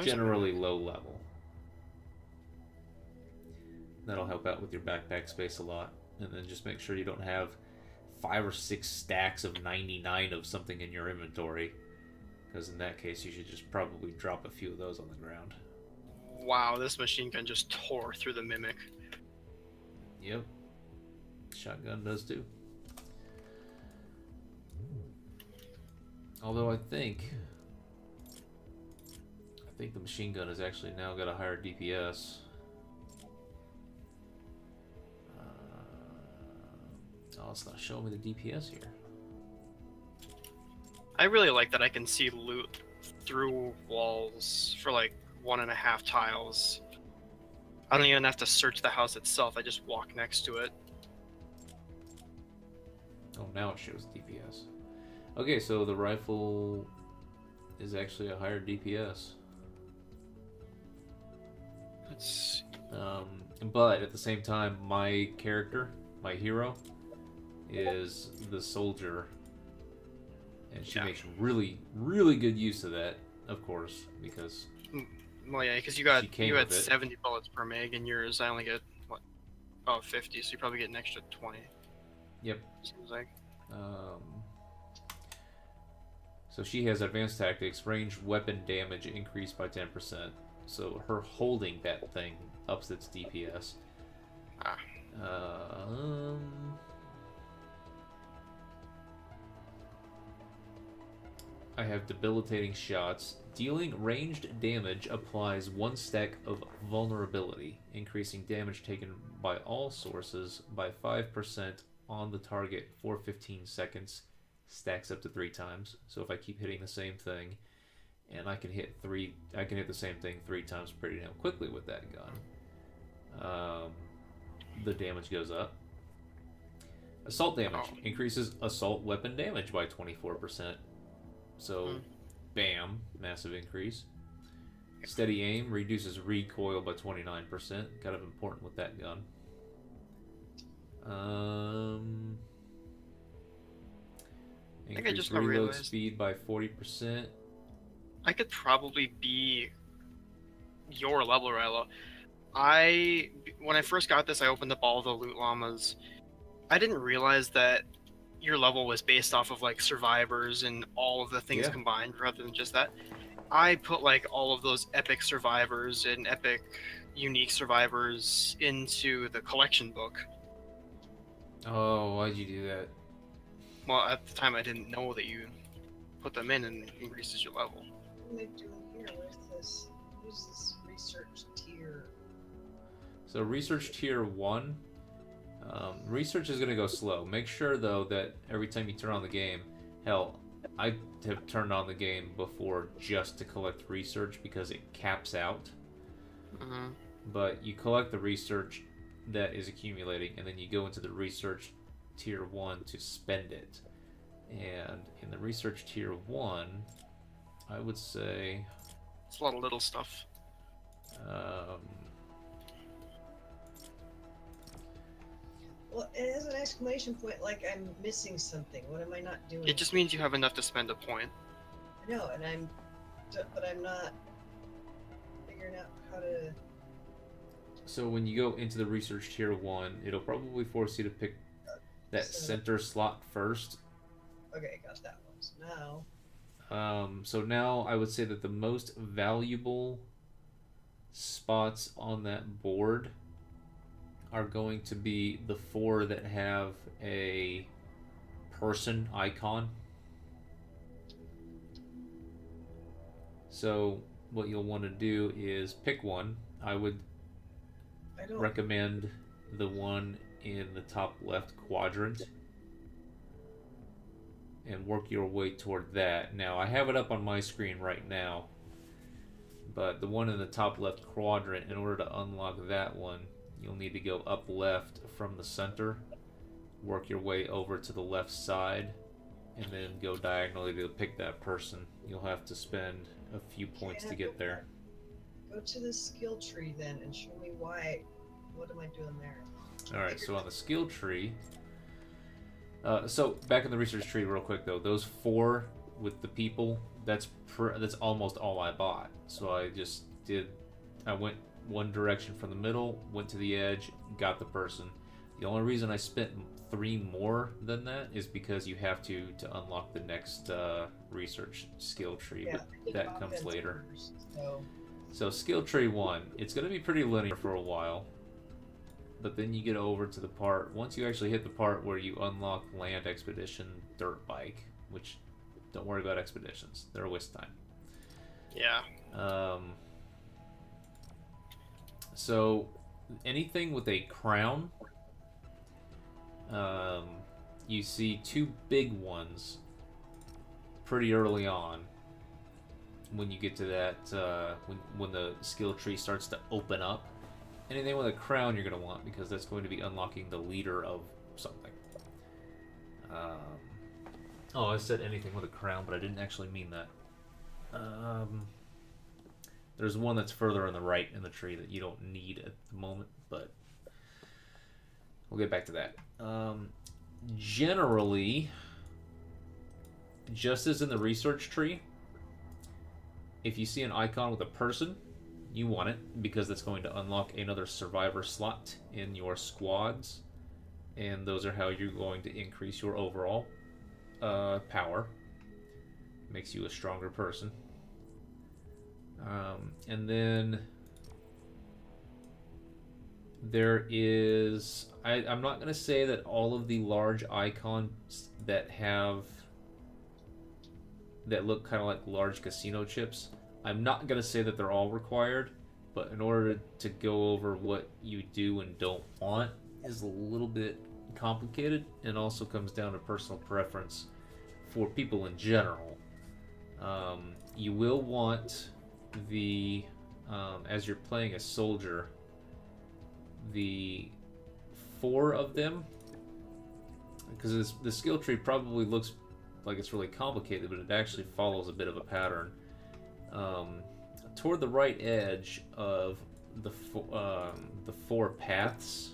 S1: generally low level. That'll help out with your backpack space a lot. And then just make sure you don't have 5 or 6 stacks of 99 of something in your inventory. Because in that case, you should just probably drop a few of those on the ground.
S2: Wow, this machine gun just tore through the Mimic.
S1: Yep. Shotgun does too. Although I think the machine gun has actually now got a higher DPS. Oh, it's not showing me the DPS here.
S2: I really like that I can see loot through walls for like 1.5 tiles. I don't even have to search the house itself, I just walk next to it.
S1: Oh, now it shows DPS. Okay, so the rifle is actually a higher DPS.
S2: Let's...
S1: But at the same time, my character, my hero, is the soldier. And she makes really, really good use of that, of course, because...
S2: Well, yeah, because you had 70 bullets per meg, and yours, I only get, what, 50, so you probably get an extra 20.
S1: Yep.
S2: Seems like.
S1: So she has advanced tactics, ranged weapon damage increased by 10%. So her holding that thing ups its DPS. I have debilitating shots. Dealing ranged damage applies 1 stack of vulnerability, increasing damage taken by all sources by 5% on the target for 15 seconds. Stacks up to 3 times. So if I keep hitting the same thing, and I can hit the same thing 3 times pretty damn quickly with that gun. The damage goes up. Assault damage increases assault weapon damage by 24%. So, bam, massive increase. Steady aim reduces recoil by 29%. Kind of important with that gun.
S2: I think I just
S1: reload
S2: realized
S1: speed by 40%.
S2: I could probably be your level, Riylo. When I first got this, I opened up all the loot llamas. I didn't realize that your level was based off of like survivors and all of the things combined rather than just that. I put like all of those epic survivors and epic unique survivors into the collection book.
S1: Oh, why'd you do that?
S2: Well, at the time I didn't know that you put them in and it increases your level.
S3: What am I doing here? Where's this? Who's this research tier?
S1: So research tier 1. Research is going to go slow. Make sure, though, that every time you turn on the game, hell, I have turned on the game before just to collect research because it caps out. But you collect the research that is accumulating, and then you go into the research tier 1 to spend it. And in the research tier 1, I would say...
S2: It's a lot of little stuff.
S3: Well, it has an exclamation point like I'm missing something. What am I not doing?
S2: It just means you have enough to spend a point.
S3: I know, and but I'm not figuring out how to...
S1: So when you go into the research tier 1, it'll probably force you to pick that center slot first.
S3: Okay, got that one. So now...
S1: So now I would say that the most valuable spots on that board are going to be the 4 that have a person icon. So what you'll want to do is pick one. I would recommend the one in the top left quadrant and work your way toward that. Now I have it up on my screen right now, but the one in the top left quadrant, in order to unlock that one, you'll need to go up left from the center, work your way over to the left side, and then go diagonally to pick that person. You'll have to spend a few points to get there.
S3: Go to the skill tree then and show me why. What am I doing there?
S1: Alright, so on the skill tree, so back in the research tree real quick though, those 4 with the people, that's almost all I bought. So I went one direction from the middle, went to the edge, got the person. The only reason I spent 3 more than that is because you have to unlock the next research skill tree,
S3: Yeah,
S1: but that comes
S3: offense
S1: later.
S3: first,
S1: So skill tree 1, it's going to be pretty linear for a while, but then you get over to the part, once you actually hit the part where you unlock land expedition dirt bike, which, don't worry about expeditions, they're a waste of time.
S2: Yeah.
S1: So anything with a crown, you see 2 big ones pretty early on when you get to that, when the skill tree starts to open up. Anything with a crown you're going to want, because that's going to be unlocking the leader of something. Oh, I said anything with a crown, but I didn't actually mean that. There's one that's further on the right in the tree that you don't need at the moment, but we'll get back to that. Generally, just as in the research tree, if you see an icon with a person, you want it, because that's going to unlock another survivor slot in your squads, and those are how you're going to increase your overall power. Makes you a stronger person. And then there is, I'm not going to say that all of the large icons that look kind of like large casino chips, I'm not going to say that they're all required, but in order to go over what you do and don't want is a little bit complicated, and also comes down to personal preference for people in general. You will want the, as you're playing a soldier, the 4 of them, because the skill tree probably looks like it's really complicated, but it actually follows a bit of a pattern. Toward the right edge of the 4 paths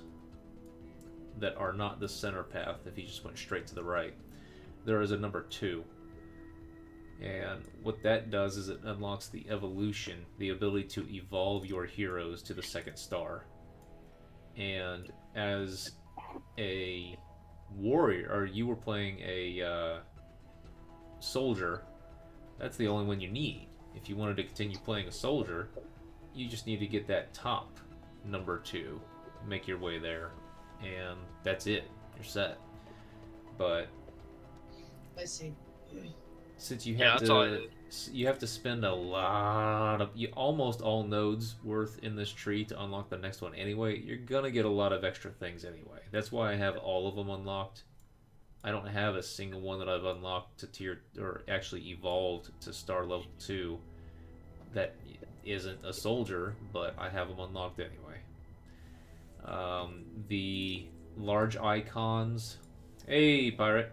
S1: that are not the center path, if you just went straight to the right, there is a number 2. And what that does is it unlocks the evolution, the ability to evolve your heroes to the 2nd star. And as a warrior, or you were playing a soldier, that's the only one you need. If you wanted to continue playing a soldier, you just need to get that top number 2, make your way there, and that's it. You're set. But
S3: I see.
S1: since you have
S2: that's all I
S1: to,
S2: did.
S1: you have to spend a lot of, almost all nodes worth in this tree to unlock the next one anyway, you're gonna get a lot of extra things anyway. That's why I have all of them unlocked. I don't have a single one that I've unlocked to tier, or actually evolved to star level 2 that isn't a soldier, but I have them unlocked anyway. The large icons, hey pirate,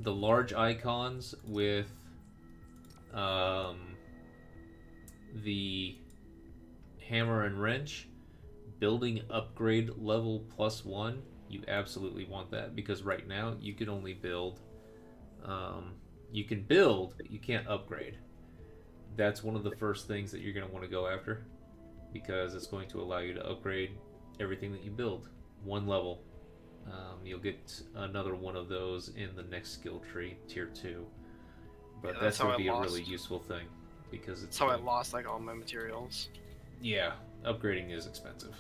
S1: the large icons with the hammer and wrench, building upgrade level +1, you absolutely want that, because right now you can only build, you can build, but you can't upgrade. That's one of the first things that you're going to want to go after, because it's going to allow you to upgrade everything that you build 1 level. You'll get another one of those in the next skill tree, tier 2, but
S2: Yeah,
S1: that's
S2: how
S1: going to
S2: I
S1: be a
S2: lost.
S1: really useful thing, because it's
S2: That's how I lost like all my materials.
S1: yeah, upgrading is expensive.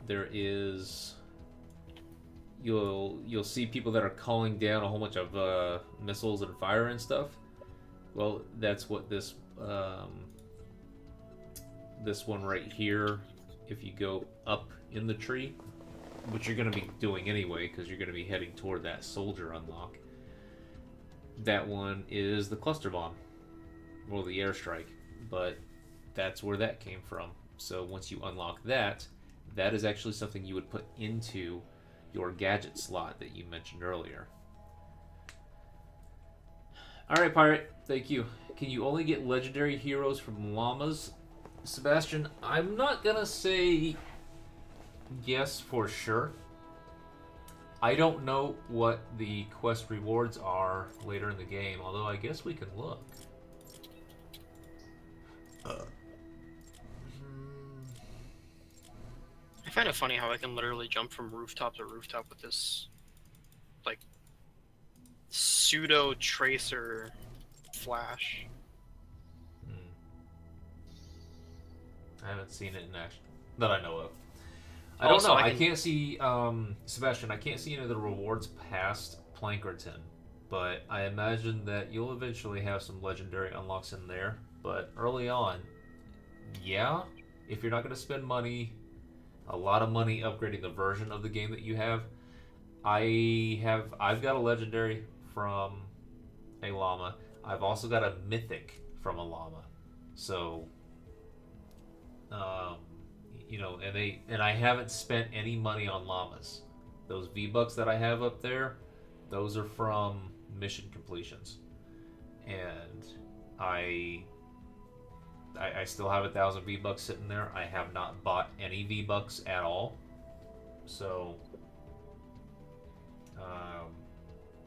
S1: There is, you'll see people that are calling down a whole bunch of missiles and fire and stuff. Well, that's what this this one right here, if you go up in the tree, which you're going to be doing anyway because you're going to be heading toward that soldier unlock, that one is the cluster bomb, or the airstrike, but that's where that came from. So once you unlock that, that is actually something you would put into your gadget slot that you mentioned earlier. Alright, Pirate, thank you. Can you only get legendary heroes from llamas? Sebastian, I'm not gonna say yes for sure. I don't know what the quest rewards are later in the game, although I guess we can look.
S2: I find it funny how I can literally jump from rooftop to rooftop with this, like, pseudo tracer flash.
S1: I haven't seen it in action that I know of. I
S2: Also,
S1: don't know.
S2: I
S1: I
S2: can-
S1: can't see, Sebastian, I can't see any of the rewards past Plankerton, but I imagine that you'll eventually have some legendary unlocks in there. But early on, yeah, if you're not going to spend money, a lot of money upgrading the version of the game that you have, I've got a legendary from a llama. I've also got a mythic from a llama. So, you know, and I haven't spent any money on llamas. Those V-Bucks that I have up there, those are from mission completions, and I still have 1,000 V-Bucks sitting there. I have not bought any V-Bucks at all, so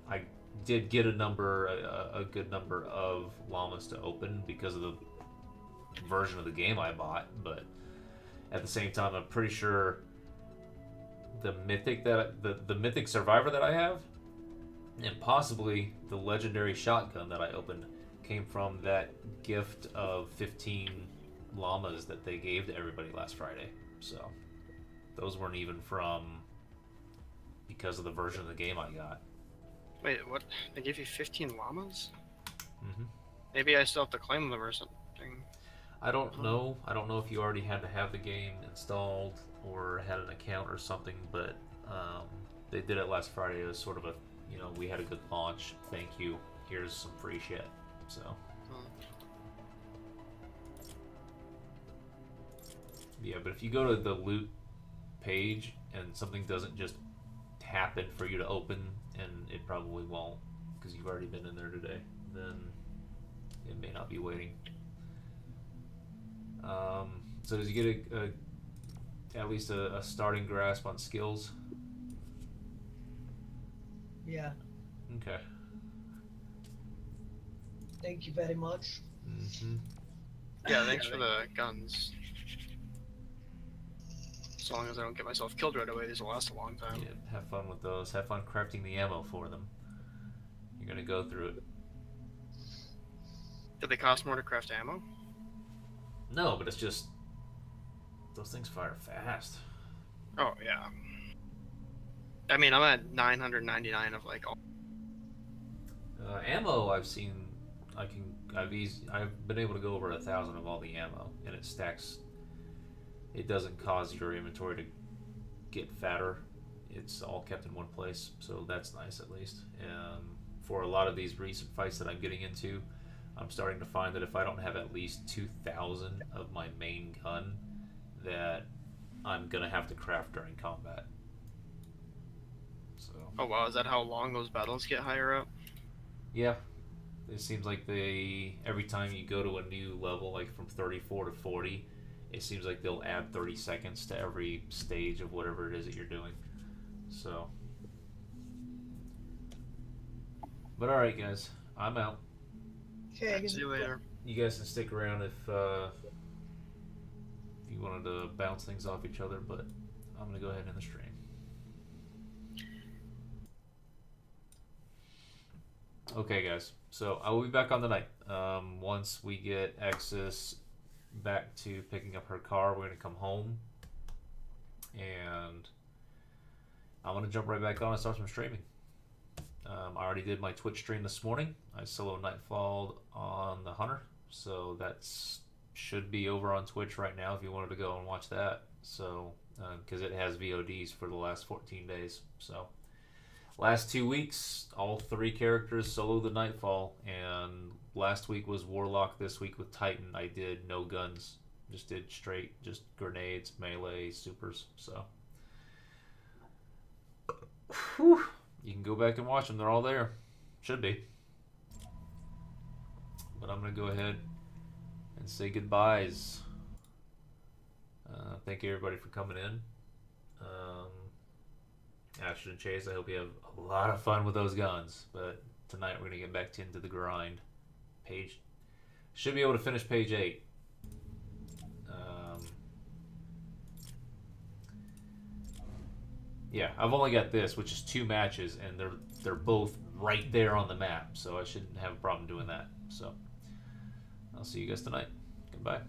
S1: I did get a good number of llamas to open because of the version of the game I bought, but at the same time, I'm pretty sure the mythic the mythic survivor that I have, and possibly the legendary shotgun that I opened, came from that gift of 15 llamas that they gave to everybody last Friday. So those weren't even from because of the version of the game I got.
S2: Wait, what? They gave you 15 llamas?
S1: Mm-hmm.
S2: Maybe I still have to claim them or something.
S1: I don't know. I don't know if you already had to have the game installed or had an account or something, but they did it last Friday as sort of a, you know, we had a good launch. Thank you. Here's some free shit. So. Yeah, but if you go to the loot page and something doesn't just happen for you to open, and it probably won't because you've already been in there today, then it may not be waiting. So did you get at least a starting grasp on skills?
S3: Yeah.
S1: Okay.
S3: Thank you very much.
S1: Mm-hmm.
S2: Yeah, thanks for the guns. As long as I don't get myself killed right away, these will last a long time.
S1: Yeah, have fun with those. Have fun crafting the ammo for them. You're gonna go through it.
S2: Did they cost more to craft ammo?
S1: No, but it's just those things fire fast.
S2: Oh, yeah. I mean, I'm at 999 of like all.
S1: Ammo, I've seen. I've been able to go over 1,000 of all the ammo, and it stacks. It doesn't cause your inventory to get fatter. It's all kept in one place, so that's nice at least. For a lot of these recent fights that I'm getting into, I'm starting to find that if I don't have at least 2,000 of my main gun, that I'm gonna have to craft during combat. So.
S2: Oh wow, is that how long those battles get higher up?
S1: Yeah. It seems like every time you go to a new level, like from 34 to 40, it seems like they'll add 30 seconds to every stage of whatever it is that you're doing. So. But alright guys, I'm out.
S3: Okay.
S2: See you later.
S1: You guys can stick around if you wanted to bounce things off each other, but I'm going to go ahead and end the stream. Okay guys, so I will be back on the night. Once we get Exis back to picking up her car, we're going to come home, and I'm going to jump right back on and start some streaming. I already did my Twitch stream this morning. I solo Nightfall on the Hunter, so that should be over on Twitch right now if you wanted to go and watch that. So, because it has VODs for the last 14 days. So, last 2 weeks, all 3 characters solo the Nightfall, and last week was Warlock. This week with Titan, I did no guns, just did straight, just grenades, melee, supers. So, whew. You can go back and watch them. They're all there. Should be. But I'm going to go ahead and say goodbyes. Thank you everybody for coming in. Ashton and Chase, I hope you have a lot of fun with those guns. But tonight we're going to get back into the grind. Should be able to finish page 8. Yeah, I've only got this, which is 2 matches, and they're both right there on the map, so I shouldn't have a problem doing that. So I'll see you guys tonight. Goodbye.